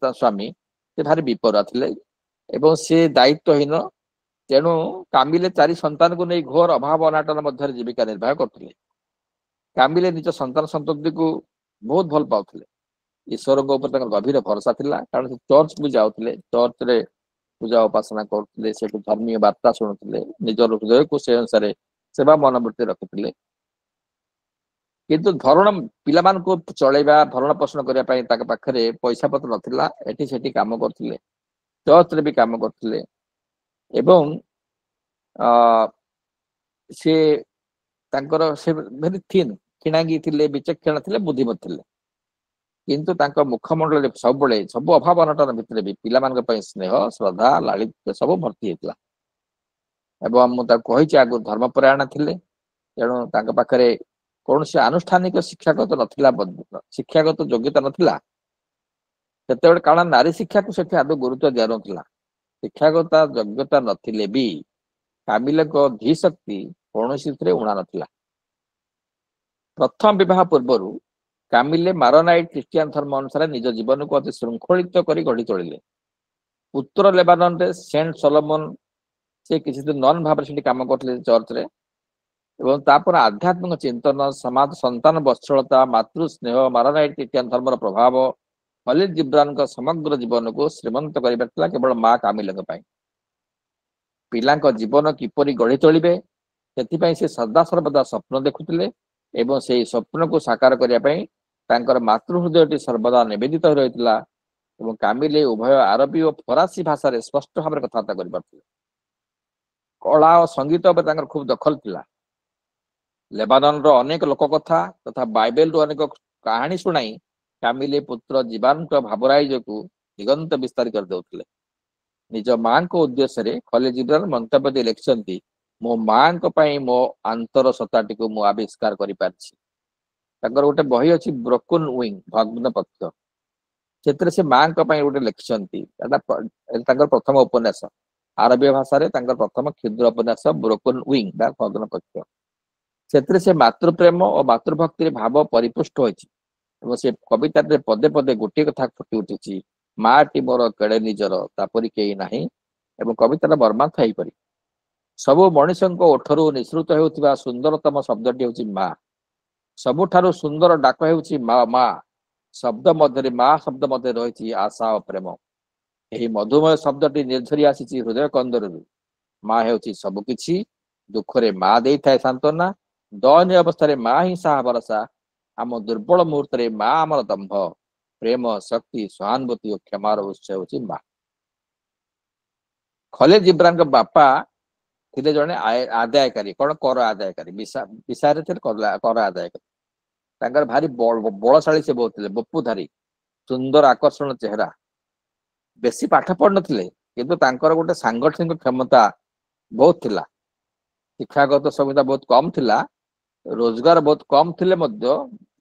ତା ସ୍ୱାମୀ, ସେ ଭାରି ବିପରୁଆ ଥିଲେ ଏବଂ ସେ ଦାୟିତ୍ୱହୀନ। ତେଣୁ କାମିଲେ 4 ସନ୍ତାନକୁ ନେଇ ଘୋର ଅଭାବ ଅନାଟନ ମଧ୍ୟରେ ଜୀବିକା ନିର୍ବାହ କରୁଥିଲେ। କାମିଲେ ନିଜ ସନ୍ତାନ ସନ୍ତତିକୁ ବହୁତ ଭଲ ପାଉଥିଲେ। ଈଶ୍ୱରଙ୍କ ଉପରେ ତାଙ୍କର ଗଭୀର ଭରସା ଥିଲା, କାରଣ ସେ ଚର୍ଚ୍ଚକୁ ଯାଉଥିଲେ, ଚର୍ଚ୍ଚରେ ପୂଜା ଉପାସନା କରୁଥିଲେ, ସେଠୁ ଧର୍ମୀୟ ବାର୍ତ୍ତା ଶୁଣୁଥିଲେ, ନିଜର ହୃଦୟକୁ ସେ ଅନୁସାରେ ସେବା ମନୋବୃତ୍ତି ରଖୁଥିଲେ। କିନ୍ତୁ ପିଲାମାନଙ୍କୁ ଚଳେଇବା, ଭରଣ ପୋଷଣ କରିବା ପାଇଁ ତାଙ୍କ ପାଖରେ ପଇସା ପତ୍ର ନଥିଲା। ଏଠି ସେଠି କାମ କରୁଥିଲେ, ଚର୍ଚ୍ଚରେ ବି କାମ କରୁଥିଲେ ଏବଂ ସେ ତାଙ୍କର ସେ ଭେରି ଥିନ୍, କ୍ଷୀଣାଙ୍ଗୀ ଥିଲେ, ବିଚକ୍ଷଣ ଥିଲେ, ବୁଦ୍ଧିମତୀ ଥିଲେ। କିନ୍ତୁ ତାଙ୍କ ମୁଖମଣ୍ଡଳରେ ସବୁବେଳେ ସବୁ ଅଭାବ ଅନାଟନ ଭିତରେ ବି ପିଲାମାନଙ୍କ ପାଇଁ ସ୍ନେହ, ଶ୍ରଦ୍ଧା, ଲାଳିତ୍ୟ ସବୁ ଭର୍ତ୍ତି ହେଇଥିଲା। ଏବଂ ମୁଁ ତାକୁ କହିଛି ଆଗରୁ ଧର୍ମପରାୟଣ ଥିଲେ। ତେଣୁ ତାଙ୍କ ପାଖରେ କୌଣସି ଆନୁଷ୍ଠାନିକ ଶିକ୍ଷାଗତ ଯୋଗ୍ୟତା ନଥିଲା ସେତେବେଳେ, କାରଣ ନାରୀ ଶିକ୍ଷାକୁ ସେଠି ଆଦୌ ଗୁରୁତ୍ୱ ଦିଆନଥିଲା। ଶିକ୍ଷାଗତ ଯୋଗ୍ୟତା ନଥିଲେ ବି କାମିଲଙ୍କ ଧୀ ଶକ୍ତି କୌଣସିଥିରେ ଉଣା ନଥିଲା। ପ୍ରଥମ ବିବାହ ପୂର୍ବରୁ କାମିଲେ ମାରୋନାଇଟ ଖ୍ରୀଷ୍ଟିଆନ ଧର୍ମ ଅନୁସାରେ ନିଜ ଜୀବନକୁ ଅତି ଶୃଙ୍ଖଳିତ କରି ଗଢି ତୋଳିଲେ। ଉତ୍ତର ଲେବାନନରେ ସେଣ୍ଟ ସଲୋମନ ସେ କିଛି ଦିନ ନନ୍ ଭାବରେ ସେଠି କାମ କରୁଥିଲେ ଚର୍ଚ୍ଚରେ। ଏବଂ ତାପରେ ଆଧ୍ୟାତ୍ମିକ ଚିନ୍ତନ, ସମାଜ, ସନ୍ତାନ ବତ୍ସଳତା, ମାତୃ ସ୍ନେହ, ମାରୋନାଇଟ ଖ୍ରୀଷ୍ଟିଆନ ଧର୍ମର ପ୍ରଭାବ ଖଲିଲ ଜିବ୍ରାନଙ୍କ ସମଗ୍ର ଜୀବନକୁ ଶ୍ରୀମନ୍ତ କରିବାର ଥିଲା କେବଳ ମା କାମିଲଙ୍କ ପାଇଁ। ପିଲାଙ୍କ ଜୀବନ କିପରି ଗଢି ତୋଳିବେ ସେଥିପାଇଁ ସେ ସଦାସର୍ବଦା ସ୍ୱପ୍ନ ଦେଖୁଥିଲେ ଏବଂ ସେହି ସ୍ୱପ୍ନକୁ ସାକାର କରିବା ପାଇଁ ତାଙ୍କର ମାତୃ ହୃଦୟଟି ସର୍ବଦା ନିବେଦିତ ହୋଇ ରହିଥିଲା। ଏବଂ କାମିଲେ ଉଭୟ ଆରବୀ ଓ ଫରାସୀ ଭାଷାରେ ସ୍ପଷ୍ଟ ଭାବରେ କଥାବାର୍ତ୍ତା କରିପାରୁଥିଲେ। କଳା ଓ ସଙ୍ଗୀତ ଉପରେ ତାଙ୍କର ଖୁବ୍ ଦଖଲ ଥିଲା। ଲେବାନନର ଅନେକ ଲୋକକଥା ତଥା ବାଇବେଲରୁ ଅନେକ କାହାଣୀ ଶୁଣାଇ କାମିଲେ ପୁତ୍ର ଜୀବାନଙ୍କ ଭାବରାଇଜକୁ ଦିଗନ୍ତ ବିସ୍ତାର କରିଦେଉଥିଲେ। ନିଜ ମାଙ୍କ ଉଦ୍ଦେଶ୍ୟରେ ଖଲିଲ ଜିବ୍ରାନ ମନ୍ତବ୍ୟ ଦେଇ ଲେଖିଛନ୍ତି, ମୋ ମାଙ୍କ ପାଇଁ ମୋ ଆନ୍ତର ସତ୍ତାଟିକୁ ମୁଁ ଆବିଷ୍କାର କରିପାରିଛି। ତାଙ୍କର ଗୋଟେ ବହି ଅଛି ବ୍ରୋକନ ୱିଙ୍ଗ, ଭଗ୍ନ ପକ୍ଷ। ସେଥିରେ ସେ ମାଙ୍କ ପାଇଁ ଗୋଟେ ଲେଖିଛନ୍ତି, ତାଙ୍କର ପ୍ରଥମ ଉପନ୍ୟାସ। ଆରବୀୟ ଭାଷାରେ ତାଙ୍କର ପ୍ରଥମ କ୍ଷୁଦ୍ର ଉପନ୍ୟାସ ବ୍ରୋକନ ୱିଙ୍ଗ ବା ଭଗ୍ନ ପକ୍ଷ। ସେଥିରେ ସେ ମାତୃପ୍ରେମ ଓ ମାତୃଭକ୍ତିରେ ଭାବ ପରିପୁଷ୍ଟ ହୋଇଛି ଏବଂ ସେ କବିତାରେ ପଦେ ପଦେ ଗୋଟିଏ କଥା ଫୁଟି ଉଠିଛି, ମାଟି ମୋର କେଡେ ନିଜର ତାପରି କେହି ନାହିଁ। ଏବଂ କବିତାର ମର୍ମାର୍ଥ ଏହିପରି, ସବୁ ମଣିଷଙ୍କ ଓଠରୁ ନିଃସୃତ ହେଉଥିବା ସୁନ୍ଦରତମ ଶବ୍ଦଟି ହେଉଛି ମା। ସବୁଠାରୁ ସୁନ୍ଦର ଡାକ ହେଉଛି ମା। ମା ଶବ୍ଦ ମଧ୍ୟରେ ରହିଛି ଆଶା ଓ ପ୍ରେମ। ଏହି ମଧୁମୟ ଶବ୍ଦଟି ନିର୍ଝରି ଆସିଛି ହୃଦୟ କନ୍ଦରରୁ। ମା ହେଉଛି ସବୁକିଛି। ଦୁଃଖରେ ମା ଦେଇଥାଏ ସାନ୍ତ୍ୱନା, ଦୟନୀୟ ଅବସ୍ଥାରେ ମା ହିଁ ସାହା ଭରସା। ଆମ ଦୁର୍ବଳ ମୁହୂର୍ତ୍ତରେ ମା ଆମର ଦମ୍ଭ, ପ୍ରେମ, ଶକ୍ତି, ସହାନୁଭୂତି ଓ କ୍ଷମାର ଉତ୍ସ ହେଉଛି ମା। ଖଲିଲ ଜିବ୍ରାନଙ୍କ ବାପା ଥିଲେ ଜଣେ ଆଦାୟକାରୀ, କର ଆଦାୟକାରୀ, ବିସାରେ ଥିଲେ କର ଆଦାୟକାରୀ। ତାଙ୍କର ଭାରି ବଳଶାଳୀ ସେ ବହୁତ ଥିଲେ, ବପୁଧାରୀ, ସୁନ୍ଦର ଆକର୍ଷଣ ଚେହେରା। ବେଶୀ ପାଠ ପଢିନଥିଲେ କିନ୍ତୁ ତାଙ୍କର ଗୋଟେ ସାଂଗଠନିକ କ୍ଷମତା ବହୁତ ଥିଲା। ଶିକ୍ଷାଗତ ସୁବିଧା ବହୁତ କମ ଥିଲା, ରୋଜଗାର ବହୁତ କମ ଥିଲେ ମଧ୍ୟ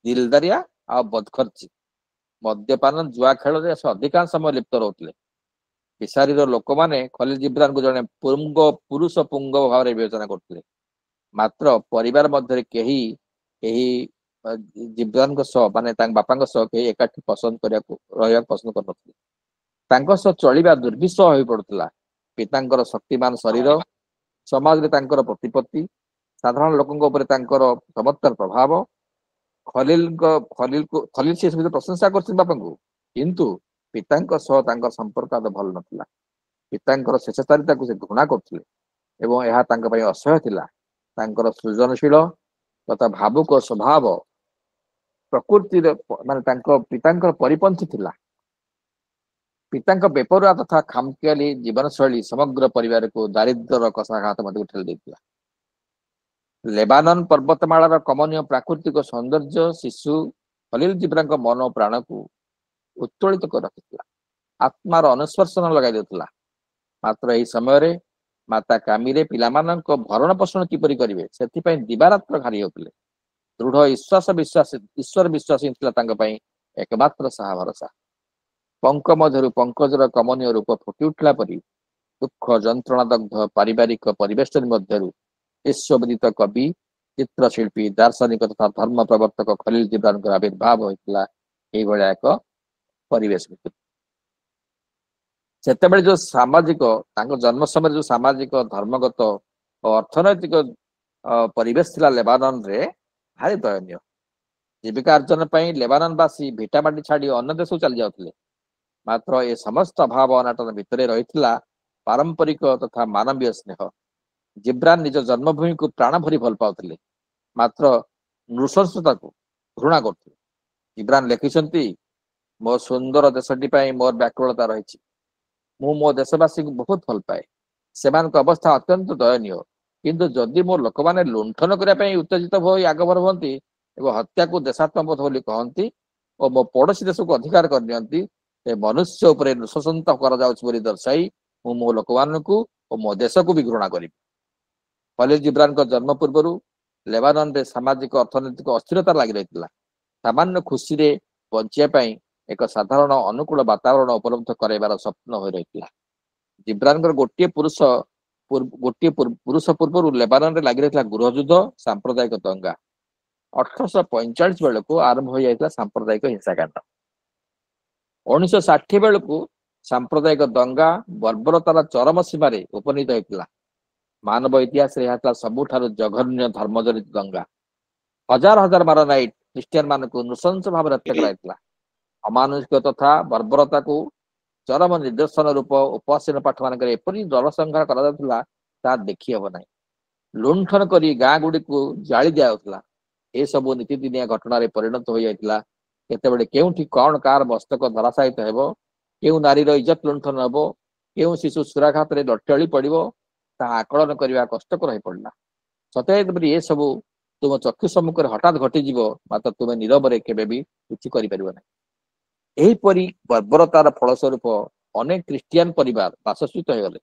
ଦିଲଦାରିଆ ଆଉ ବଦଖର୍ଚ୍ଚୀ, ମଦ୍ୟପାନ, ଜୁଆ ଖେଳରେ ସେ ଅଧିକାଂଶ ସମୟ ଲିପ୍ତ ରହୁଥିଲେ। ବିସାରୀର ଲୋକମାନେ ଖଲିଲ ଜିବ୍ରାନଙ୍କୁ ଜଣେ ପୁରୁଷ ପୁଙ୍ଗ ଭାବରେ ବିବେଚନା କରୁଥିଲେ। ମାତ୍ର ପରିବାର ମଧ୍ୟରେ କେହି ଏହି ଜିବ୍ରାନଙ୍କ ସହ ମାନେ ତାଙ୍କ ବାପାଙ୍କ ସହ କେହି ଏକାଠି ରହିବାକୁ ପସନ୍ଦ କରୁନଥିଲେ। ତାଙ୍କ ସହ ଚଳିବା ଦୁର୍ବିଷହ ହୋଇପଡୁଥିଲା। ପିତାଙ୍କର ଶକ୍ତିମାନ ଶରୀର, ସମାଜରେ ତାଙ୍କର ପ୍ରତିପତ୍ତି, ସାଧାରଣ ଲୋକଙ୍କ ଉପରେ ତାଙ୍କର ଚମତ୍କାର ପ୍ରଭାବ। ଖଲିଲ ସେ ସବୁ ପ୍ରଶଂସା କରୁଛନ୍ତି ବାପାଙ୍କୁ, କିନ୍ତୁ ପିତାଙ୍କ ସହ ତାଙ୍କର ସମ୍ପର୍କ ଆଦୌ ଭଲ ନଥିଲା। ପିତାଙ୍କର ସ୍ୱେଚ୍ଛାଚାରିତାକୁ ସେ ଘୃଣା କରୁଥିଲେ ଏବଂ ଏହା ତାଙ୍କ ପାଇଁ ଅସହ୍ୟ ଥିଲା। ତାଙ୍କର ସୃଜନଶୀଳ ତଥା ଭାବୁକ ସ୍ୱଭାବ ପ୍ରକୃତିର ମାନେ ତାଙ୍କ ପିତାଙ୍କର ପରିପନ୍ଥୀ ଥିଲା। ପିତାଙ୍କ ବେପରୁଆ ତଥା ଖାମଖିଆଲି ଜୀବନଶୈଳୀ ସମଗ୍ର ପରିବାରକୁ ଦାରିଦ୍ର୍ୟର କଷାଘାତ ମଧ୍ୟ ଠେଲି ଦେଇଥିଲା। ଲେବାନନ ପର୍ବତମାଳାର କମନୀୟ ପ୍ରାକୃତିକ ସୌନ୍ଦର୍ଯ୍ୟ ଶିଶୁ ଖଲିଲ ଜିବ୍ରାଙ୍କ ମନ ଓ ପ୍ରାଣକୁ ଉତ୍ତୋଳିତ କରି ରଖିଥିଲା, ଆତ୍ମାର ଅନୁସ୍ପର୍ଶନ ଲଗାଇ ଦେଉଥିଲା। ମାତ୍ର ଏହି ସମୟରେ ମାତା କାମିରେ ପିଲାମାନଙ୍କ ଭରଣ ପୋଷଣ କିପରି କରିବେ ସେଥିପାଇଁ ଦିବାରାତ୍ର ଘାରି ହେଉଥିଲେ। ଦୃଢ ଈଶ୍ୱର ବିଶ୍ୱାସୀ ଥିଲା ତାଙ୍କ ପାଇଁ ଏକମାତ୍ର ସାହା ଭରସା। ପଙ୍କ ମଧ୍ୟରୁ ପଙ୍କଜର କମନୀୟ ରୂପ ଫୁଟି ଉଠିଲା ପରି ଦୁଃଖ ଯନ୍ତ୍ରଣା ଦଗ୍ଧ ପାରିବାରିକ ପରିବେଷ୍ଟନୀ ମଧ୍ୟରୁ ବିଶ୍ୱବିଦିତ କବି, ଚିତ୍ରଶିଳ୍ପୀ, ଦାର୍ଶନିକ ତଥା ଧର୍ମ ପ୍ରବର୍ତ୍ତକ ଖଲିଲ ଜିବ୍ରାନଙ୍କର ଆବିର୍ଭାବ ହୋଇଥିଲା ଏଇଭଳିଆ ଏକ ପରିବେଶ ଭିତରେ। ସେତେବେଳେ ଯୋଉ ସାମାଜିକ ତାଙ୍କ ଜନ୍ମ ସମୟରେ ଯୋଉ ସାମାଜିକ ଧର୍ମଗତ ଓ ଅର୍ଥନୈତିକ ପରିବେଶ ଥିଲା ଲେବାନନରେ ଭାରି ଦୟନୀୟ। ଜୀବିକା ଅର୍ଜନ ପାଇଁ ଲେବାନନବାସୀ ଭିଟାମାଟି ଛାଡି ଅନ୍ୟ ଦେଶକୁ ଚାଲି ଯାଉଥିଲେ। ମାତ୍ର ଏ ସମସ୍ତ ଅଭାବ ଅନାଟନ ଭିତରେ ରହିଥିଲା ପାରମ୍ପରିକ ତଥା ମାନବୀୟ ସ୍ନେହ। ଜିବ୍ରାନ ନିଜ ଜନ୍ମଭୂମିକୁ ପ୍ରାଣ ଭରି ଭଲ ପାଉଥିଲେ, ମାତ୍ର ନୃଶଂସତାକୁ ଘୃଣା କରୁଥିଲେ। ଜିବ୍ରାନ ଲେଖିଛନ୍ତି, ମୋ ସୁନ୍ଦର ଦେଶଟି ପାଇଁ ମୋର ବ୍ୟାକୁଳତା ରହିଛି। ମୁଁ ମୋ ଦେଶବାସୀଙ୍କୁ ବହୁତ ଭଲ ପାଏ। ସେମାନଙ୍କ ଅବସ୍ଥା ଅତ୍ୟନ୍ତ ଦୟନୀୟ। କିନ୍ତୁ ଯଦି ମୋ ଲୋକମାନେ ଲୁଣ୍ଠନ କରିବା ପାଇଁ ଉତ୍ତେଜିତ ହୋଇ ଆଗଭର ହୁଅନ୍ତି ଏବଂ ହତ୍ୟାକୁ ଦେଶାତ୍ମବୋଧ ବୋଲି କହନ୍ତି ଓ ମୋ ପଡୋଶୀ ଦେଶକୁ ଅଧିକାର କରିନିଅନ୍ତି, ଏ ମନୁଷ୍ୟ ଉପରେ ନୃଶଂସତା କରାଯାଉଛି ବୋଲି ଦର୍ଶାଇ ମୁଁ ମୋ ଲୋକମାନଙ୍କୁ ଓ ମୋ ଦେଶକୁ ବି ଘୃଣା କରିବି। ଖଲିଲ ଜିବ୍ରାନଙ୍କ ଜନ୍ମ ପୂର୍ବରୁ ଲେବାନନରେ ସାମାଜିକ ଅର୍ଥନୈତିକ ଅସ୍ଥିରତା ଲାଗି ରହିଥିଲା। ସାମାନ୍ୟ ଖୁସିରେ ବଞ୍ଚିବା ପାଇଁ ଏକ ସାଧାରଣ ଅନୁକୂଳ ବାତାବରଣ ଉପଲବ୍ଧ କରାଇବାର ସ୍ୱପ୍ନ ହୋଇ ରହିଥିଲା। ଜିବ୍ରାନଙ୍କର ଗୋଟିଏ ପୁରୁଷ ପୂର୍ବରୁ ଲେବାନନରେ ଲାଗି ରହିଥିଲା ଗୃହଯୁଦ୍ଧ, ସାମ୍ପ୍ରଦାୟିକ ଦଙ୍ଗା। 1845 ବେଳକୁ ଆରମ୍ଭ ହୋଇଯାଇଥିଲା ସାମ୍ପ୍ରଦାୟିକ ହିଂସାକାଣ୍ଡ। 1960 ବେଳକୁ ସାମ୍ପ୍ରଦାୟିକ ଦଙ୍ଗା ବର୍ବରତାର ଚରମ ସୀମାରେ ଉପନୀତ ହୋଇଥିଲା। ମାନବ ଇତିହାସରେ ଏହା ଥିଲା ସବୁଠାରୁ ଜଘନ୍ୟ ଧର୍ମଜନିତ ଦଙ୍ଗା। ହଜାର ହଜାର ମାରନାଇଟ ଖ୍ରୀଷ୍ଟିଆନ ମାନଙ୍କୁ ନୃଶଂସ ଭାବରେ ହତ୍ୟା କରାଯାଇଥିଲା। ଅମାନୁଷିକ ତଥା ବର୍ବରତାକୁ ଚରମ ନିଦର୍ଶନ ରୂପ ଉପସୀନ ପାଠ ମାନଙ୍କରେ ଏପରି ଜଳସଂହାର କରାଯାଉଥିଲା ତାହା ଦେଖି ହେବ ନାହିଁ। ଲୁଣ୍ଠନ କରି ଗାଁ ଗୁଡିକୁ ଜାଳି ଦିଆଯାଉଥିଲା। ଏସବୁ ନୀତିଦିନିଆ ଘଟଣାରେ ପରିଣତ ହୋଇଯାଇଥିଲା। କେତେବେଳେ କେଉଁଠି କଣ କାହାର ମସ୍ତକ ଧରାଶାୟିତ ହେବ, କେଉଁ ନାରୀର ଇଜ୍ଜତ ଲୁଣ୍ଠନ ହେବ, କେଉଁ ଶିଶୁ ସୁରାଘାତରେ ଟଳି ପଡିବ, ତାହା ଆକଳନ କରିବା କଷ୍ଟକର ହୋଇପଡ଼ିଲା। ସତେଜ ଏସବୁ ତୁମ ଚକ୍ଷୁ ସମ୍ମୁଖରେ ହଠାତ୍ ଘଟିଯିବ, ମାତ୍ର ତୁମେ ନୀରବରେ କେବେ ବି କିଛି କରିପାରିବ ନାହିଁ। ଏହିପରି ବର୍ବରତାର ଫଳସ୍ୱରୂପ ଅନେକ ଖ୍ରୀଷ୍ଟିଆନ ପରିବାର ବାସଚ୍ୟୁତ ହୋଇଗଲେ।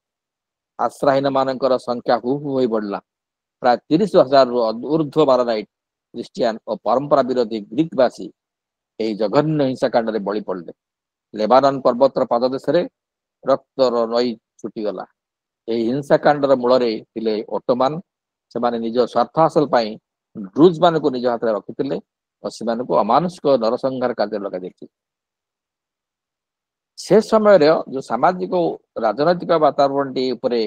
ଆଶ୍ରାହୀନ ମାନଙ୍କର ସଂଖ୍ୟା ହୁ ହୁ ହୋଇ ବଢିଲା। ପ୍ରାୟ 30,000ରୁ ଉର୍ଦ୍ଧ୍ୱ ମାରନାଇଟ ଖ୍ରୀଷ୍ଟିଆନ ଓ ପରମ୍ପରା ବିରୋଧୀ ଗ୍ରୀକବାସୀ ଏହି ଜଘନ୍ୟ ହିଂସାକାଣ୍ଡରେ ବଳି ପଡ଼ିଲେ। ଲେବାନନ ପର୍ବତର ପାଦଦେଶରେ ରକ୍ତର ନଈ ଛୁଟିଗଲା। ଏହି ହିଂସାକାଣ୍ଡର ମୂଳରେ ଥିଲେ ଓଟୋମାନ। ସେମାନେ ନିଜ ସ୍ୱାର୍ଥ ହାସଲ ପାଇଁ ଡ୍ରୁଜ ମାନଙ୍କୁ ନିଜ ହାତରେ ରଖିଥିଲେ ଓ ସେମାନଙ୍କୁ ଅମାନୁଷିକ ନରସଂହାର କାର୍ଯ୍ୟରେ ଲଗାଇ ଦେଇଥିଲେ। ସେ ସମୟରେ ଯୋଉ ସାମାଜିକ ରାଜନୈତିକ ବାତାବରଣଟି ଉପରେ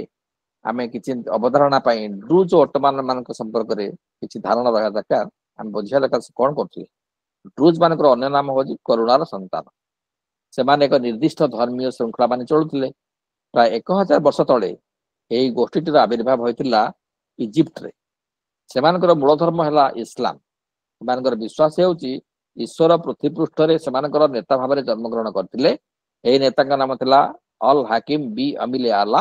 ଆମେ କିଛି ଅବଧାରଣା ପାଇଁ ଡ୍ରୁଜ ଓ ଓଟୋମାନ ମାନଙ୍କ ସମ୍ପର୍କରେ କିଛି ଧାରଣା ରହିବା ଦରକାର। ଆମେ ବୁଝିବା ଦରକାର ସେ କଣ କରୁଥିଲେ। ଡ୍ରୁଜ ମାନଙ୍କର ଅନ୍ୟ ନାମ ହଉଛି କରୁଣାର ସନ୍ତାନ। ସେମାନେ ଏକ ନିର୍ଦ୍ଦିଷ୍ଟ ଧର୍ମୀୟ ଶୃଙ୍ଖଳା ମାନି ଚଳୁଥିଲେ। ପ୍ରାୟ 1000 ବର୍ଷ ତଳେ ଏହି ଗୋଷ୍ଠୀଟିର ଆବିର୍ଭାବ ହୋଇଥିଲା ଇଜିପ୍ଟରେ। ସେମାନଙ୍କର ମୂଳ ଧର୍ମ ହେଲା ଇସଲାମ। ସେମାନଙ୍କର ବିଶ୍ୱାସ ହେଉଛି ଈଶ୍ୱର ପୃଥ୍ୱୀ ପୃଷ୍ଠରେ ସେମାନଙ୍କର ନେତା ଭାବରେ ଜନ୍ମଗ୍ରହଣ କରିଥିଲେ। ଏହି ନେତାଙ୍କ ନାମ ଥିଲା ଅଲ ହାକିମ ବି ଅମିଲେ ଆଲା।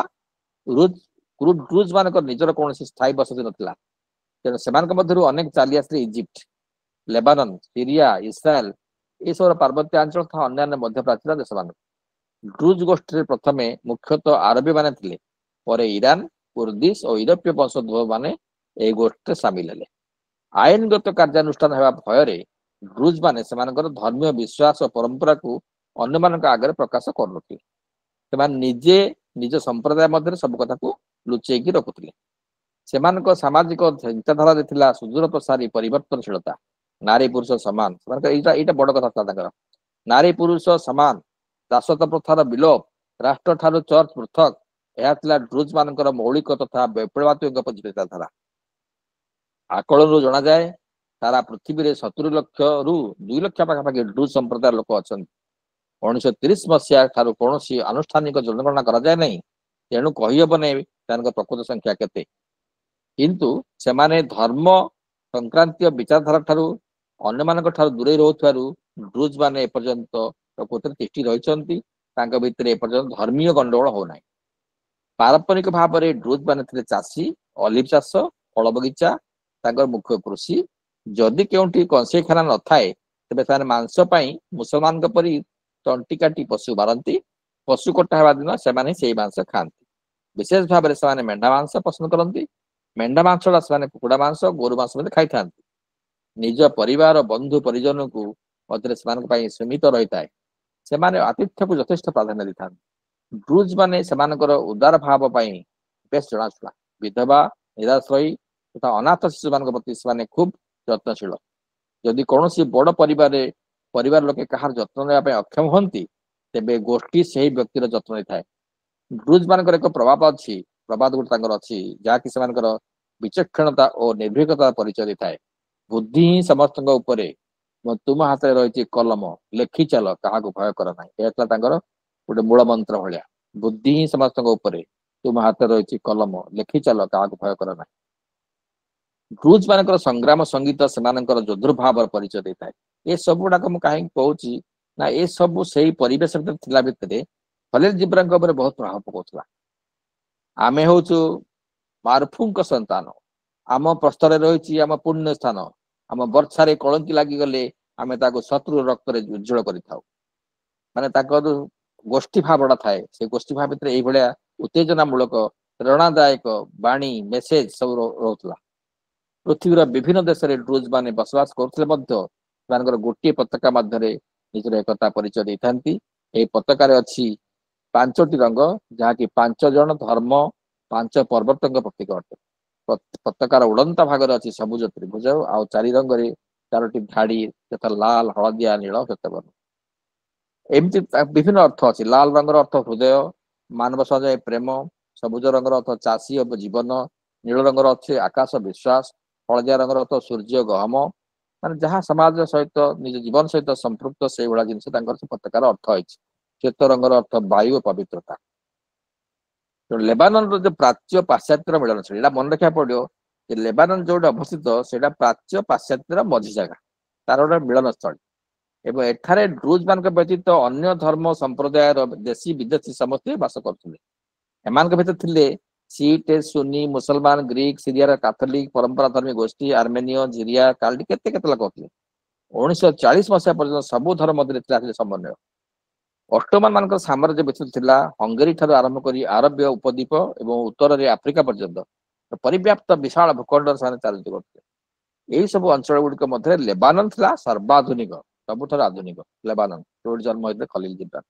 ଡ୍ରୁଜ ମାନଙ୍କର ନିଜର କୌଣସି ସ୍ଥାୟୀ ବସତି ନଥିଲା। ତେଣୁ ସେମାନଙ୍କ ମଧ୍ୟରୁ ଅନେକ ଚାଲି ଆସିଲେ ଇଜିପ୍ଟ, ଲେବାନନ, ସିରିଆ, ଇସ୍ରାଏଲ ଏସବୁର ପାର୍ବତ୍ୟ ଅଞ୍ଚଳ ତଥା ଅନ୍ୟାନ୍ୟ ମଧ୍ୟପ୍ରାଚ୍ୟର ଦେଶମାନଙ୍କୁ। ଡ୍ରୁଜ ଗୋଷ୍ଠୀରେ ପ୍ରଥମେ ମୁଖ୍ୟତଃ ଆରବୀ ମାନେ ଥିଲେ। ପରେ ଇରାନ, କୁର୍ଦିଶ ଓ ୟୁରୋପୀୟ ବଂଶୋଦ୍ଭବ ମାନେ ଏହି ଗୋଷ୍ଠୀରେ ସାମିଲ ହେଲେ। ଆଇନଗତ କାର୍ଯ୍ୟାନୁଷ୍ଠାନ ହେବା ଭୟରେ ଡ୍ରୁଜ ମାନେ ସେମାନଙ୍କର ଧର୍ମୀୟ ବିଶ୍ୱାସ ଓ ପରମ୍ପରାକୁ ଅନ୍ୟମାନଙ୍କ ଆଗରେ ପ୍ରକାଶ କରୁନଥିଲେ। ସେମାନେ ନିଜେ ନିଜ ସମ୍ପ୍ରଦାୟ ମଧ୍ୟରେ ସବୁ କଥାକୁ ଲୁଚେଇକି ରଖୁଥିଲେ। ସେମାନଙ୍କ ସାମାଜିକ ଚିନ୍ତାଧାରାରେ ଥିଲା ସୁଦୂର ପ୍ରସାରୀ ପରିବର୍ତ୍ତନଶୀଳତା। ନାରୀ ପୁରୁଷ ସମାନ। ସେମାନଙ୍କର ଏଇଟା ବଡ କଥା ଥିଲା ତାଙ୍କର। ନାରୀ ପୁରୁଷ ସମାନ, ଦାସତ୍ୱ ପ୍ରଥାର ବିଲୋପ, ରାଷ୍ଟ୍ର ଠାରୁ ଚର୍ଚ୍ଚ ପୃଥକ, ଏହା ଥିଲା ଡ୍ରୁଜ ମାନଙ୍କର ମୌଳିକ ତଥା ବିପ୍ଳବାତ୍ମକ ଚିନ୍ତାଧାରା। ଆକଳନରୁ ଜଣାଯାଏ ସାରା ପୃଥିବୀରେ 70 ଲକ୍ଷରୁ 2 ଲକ୍ଷ ପାଖାପାଖି ଡ୍ରୁଜ ସମ୍ପ୍ରଦାୟର ଲୋକ ଅଛନ୍ତି। 1930 ମସିହା ଠାରୁ କୌଣସି ଆନୁଷ୍ଠାନିକ ଜନଗଣନା କରାଯାଏ ନାହିଁ। ତେଣୁ କହିହେବ ନାହିଁ ସେମାନଙ୍କ ପ୍ରକୃତ ସଂଖ୍ୟା କେତେ। କିନ୍ତୁ ସେମାନେ ଧର୍ମ ସଂକ୍ରାନ୍ତୀୟ ବିଚାରଧାରା ଠାରୁ ଅନ୍ୟମାନଙ୍କ ଠାରୁ ଦୂରେଇ ରହୁଥିବାରୁ ଡ୍ରୁଜ ମାନେ ଏପର୍ଯ୍ୟନ୍ତ ପ୍ରକୃତରେ ତିଷ୍ଠି ରହିଛନ୍ତି। ତାଙ୍କ ଭିତରେ ଏପର୍ଯ୍ୟନ୍ତ ଧର୍ମୀୟ ଗଣ୍ଡଗୋଳ ହଉନାହିଁ। ପାରମ୍ପରିକ ଭାବରେ ଡ୍ରୁଜ ମାନେ ଥିଲେ ଚାଷୀ, ଅଲିଭ ଚାଷ, ଫଳ ବଗିଚା ତାଙ୍କର ମୁଖ୍ୟ କୃଷି। ଯଦି କେଉଁଠି କଂସେଇଖାନା ନଥାଏ ତେବେ ସେମାନେ ମାଂସ ପାଇଁ ମୁସଲମାନଙ୍କ ପରି ତଣ୍ଟି କାଟି ପଶୁ ମାରନ୍ତି। ପଶୁ କଟା ହେବା ଦିନ ସେମାନେ ସେଇ ମାଂସ ଖାଆନ୍ତି। ବିଶେଷ ଭାବରେ ସେମାନେ ମେଣ୍ଢା ମାଂସ ପସନ୍ଦ କରନ୍ତି। ମେଣ୍ଢା ମାଂସଟା ସେମାନେ କୁକୁଡ଼ା ମାଂସ, ଗୋରୁ ମାଂସ ମଧ୍ୟ ଖାଇଥାନ୍ତି। ନିଜ ପରିବାର, ବନ୍ଧୁ ପରିଜନକୁ ମଧ୍ୟରେ ସେମାନଙ୍କ ପାଇଁ ସୀମିତ ରହିଥାଏ। ସେମାନେ ଆତିଥ୍ୟକୁ ଯଥେଷ୍ଟ ପ୍ରାଧାନ୍ୟ ଦେଇଥାନ୍ତି। ଡ୍ରୁଜ ମାନେ ସେମାନଙ୍କର ଉଦାର ଭାବ ପାଇଁ ବେଶ ଜଣାଶୁଣା। ବିଧବା, ନିରାଶ୍ରୟୀ ତଥା ଅନାଥ ଶିଶୁମାନଙ୍କ ପ୍ରତି ସେମାନେ ଖୁବ୍ ଯତ୍ନଶୀଳ। ଯଦି କୌଣସି ବଡ଼ ପରିବାର ଲୋକେ କାହାର ଯତ୍ନ ନେବା ପାଇଁ ଅକ୍ଷମ ହୁଅନ୍ତି ତେବେ ଗୋଷ୍ଠୀ ସେହି ବ୍ୟକ୍ତିର ଯତ୍ନ ନେଇଥାଏ। ଡ୍ରୁଜ ମାନଙ୍କର ଏକ ପ୍ରଭାବ ଅଛି, ପ୍ରବାଦ ଗୋଟେ ତାଙ୍କର ଅଛି, ଯାହାକି ସେମାନଙ୍କର ବିଚକ୍ଷଣତା ଓ ନିର୍ଭୀକତା ପରିଚୟ ଦେଇଥାଏ। ବୁଦ୍ଧି ହିଁ ସମସ୍ତଙ୍କ ଉପରେ, ତୁମ ହାତରେ ରହିଛି କଲମ, ଲେଖି ଚାଲ, କାହାକୁ ଭୟ କର ନାହିଁ। ଏହା ଥିଲା ତାଙ୍କର ଗୋଟେ ମୂଳ ମନ୍ତ୍ର ଭଳିଆ। ବୁଦ୍ଧି ହିଁ ସମସ୍ତଙ୍କ ଉପରେ, ତୁମ ହାତରେ ରହିଛି କଲମ, ଲେଖି ଚାଲ, କାହାକୁ ଭୟ କର ନାହିଁ। ଡ୍ରୁଜ ମାନଙ୍କର ସଂଗ୍ରାମ ସଙ୍ଗୀତ ସେମାନଙ୍କର ଯୋଦ୍ଧୃଭାବର ପରିଚୟ ଦେଇଥାଏ। ଏ ସବୁ ଗୁଡାକ ମୁଁ କାହିଁକି କହୁଛି ନା, ଏ ସବୁ ସେଇ ପରିବେଶ ଭିତରେ ଥିଲା ଭିତରେ ଖଲିଲ ଜିବ୍ରାଙ୍କ ଉପରେ ବହୁତ ପ୍ରଭାବ ପକାଉଥିଲା। ଆମେ ହଉଛୁ ମାରୁଫୁଙ୍କ ସନ୍ତାନ। ଆମ ପ୍ରସ୍ତରେ ରହିଛି ଆମ ପୁଣ୍ୟ ସ୍ଥାନ। ଆମ ବର୍ଷାରେ କଳଙ୍କି ଲାଗିଗଲେ ଆମେ ତାକୁ ଶତ୍ରୁ ରକ୍ତରେ ଉଜ୍ଜଳ କରିଥାଉ। ମାନେ ତାଙ୍କ ଯୋଉ ଗୋଷ୍ଠୀ ଭାବଟା ଥାଏ, ସେ ଗୋଷ୍ଠୀ ଭାବ ଭିତରେ ଏଇଭଳିଆ ଉତ୍ତେଜନା ମୂଳକ, ପ୍ରେରଣାଦାୟକ ବାଣୀ, ମେସେଜ ସବୁ ରହୁଥିଲା। ପୃଥିବୀର ବିଭିନ୍ନ ଦେଶରେ ଡ୍ରୁଜ ମାନେ ବସବାସ କରୁଥିଲେ ମଧ୍ୟ ସେମାନଙ୍କର ଗୋଟିଏ ପତାକା ମଧ୍ୟରେ ନିଜର ଏକତା ପରିଚୟ ଦେଇଥାନ୍ତି। ଏହି ପତାକାରେ ଅଛି 5ଟି ରଙ୍ଗ, ଯାହାକି 5 ଜଣ ଧର୍ମ, 5 ପର୍ବତଙ୍କ ପ୍ରତୀକ ଅଟେ। ପତାକାର ଉଡନ୍ତା ଭାଗରେ ଅଛି ସବୁଜ ତ୍ରିଭୁଜ, ଆଉ 4 ରଙ୍ଗରେ 4ଟି ଧାଡି, ଯଥା ଲାଲ, ହଳଦିଆ, ନୀଳ, ଶ୍ଵେତବର୍ଣ୍ଣ। ଏମିତି ବିଭିନ୍ନ ଅର୍ଥ ଅଛି। ଲାଲ ରଙ୍ଗର ଅର୍ଥ ହୃଦୟ, ମାନବ ସମାଜ ପ୍ରେମ। ସବୁଜ ରଙ୍ଗର ଅର୍ଥ ଚାଷୀ ଓ ଜୀବନ। ନୀଳ ରଙ୍ଗର ଅଛି ଆକାଶ, ବିଶ୍ୱାସ। ହଳଦିଆ ରଙ୍ଗର ଅର୍ଥ ସୂର୍ଯ୍ୟ, ଗହମ। ମାନେ ଯାହା ସମାଜ ସହିତ, ନିଜ ଜୀବନ ସହିତ ସମ୍ପୃକ୍ତ ସେଇଭଳିଆ ଜିନିଷ ତାଙ୍କର ସେ ପତାକାର ଅର୍ଥ ହେଇଛି। ଶ୍ଵେତ ରଙ୍ଗର ଅର୍ଥ ବାୟୁ ଓ ପବିତ୍ରତା। ଲେବାନନର ଯୋଉ ପ୍ରାଚ୍ୟ ପାଶ୍ଚାତ୍ୟର ମିଳନଶୀଳ, ଏଇଟା ମନେ ରଖିବାକୁ ପଡିବ ଯେ ଲେବାନନ ଯୋଉଟା ଅବସ୍ଥିତ ସେଇଟା ପ୍ରାଚ୍ୟ ପାଶ୍ଚାତ୍ୟର ମଝି ଜାଗା, ତାର ଗୋଟେ ମିଳନସ୍ଥଳୀ। ଏବଂ ଏଠାରେ ଡ୍ରୁଜ ମାନଙ୍କ ବ୍ୟତୀତ ଅନ୍ୟ ଧର୍ମ ସମ୍ପ୍ରଦାୟର ଦେଶୀ ବିଦେଶୀ ସମସ୍ତେ ବାସ କରୁଥିଲେ। ଏମାନଙ୍କ ଭିତରେ ଥିଲେ ଶିଖ, ସୁନ୍ନି, ମୁସଲମାନ, ଗ୍ରୀକ, ସିରିଆର କାଥୋଲିକ, ପରମ୍ପରା ଧର୍ମୀ ଗୋଷ୍ଠୀ, ଆର୍ମେନିୟ, ଜିରିଆ, କାଲ୍ଡି, କେତେ ଲୋକ ଥିଲେ। 1940 ମସିହା ପର୍ଯ୍ୟନ୍ତ ସବୁ ଧର୍ମ ମଧ୍ୟରେ ଥିଲା ସମନ୍ୱୟ। ଅଟୋମାନ ମାନଙ୍କର ସାମ୍ରାଜ୍ୟ ବିସ୍ତୃତ ଥିଲା ହଙ୍ଗେରୀ ଠାରୁ ଆରମ୍ଭ କରି ଆରବ୍ୟ ଉପଦ୍ୱୀପ ଏବଂ ଉତ୍ତରରେ ଆଫ୍ରିକା ପର୍ଯ୍ୟନ୍ତ ପରିବ୍ୟାପ୍ତ ବିଶାଳ ଭୂଖଣ୍ଡରେ ସେମାନେ ଚାଲିତ କରୁଥିଲେ। ଏହି ସବୁ ଅଞ୍ଚଳ ଗୁଡିକ ମଧ୍ୟରେ ଲେବାନନ ଥିଲା ସର୍ବାଧୁନିକ, ସବୁଠାରୁ ଆଧୁନିକ। ଲେବାନନ ଯୋଉଠି ଜନ୍ମ ହୋଇଥିଲେ ଖଲିଲ ଜିବ୍ରାନ।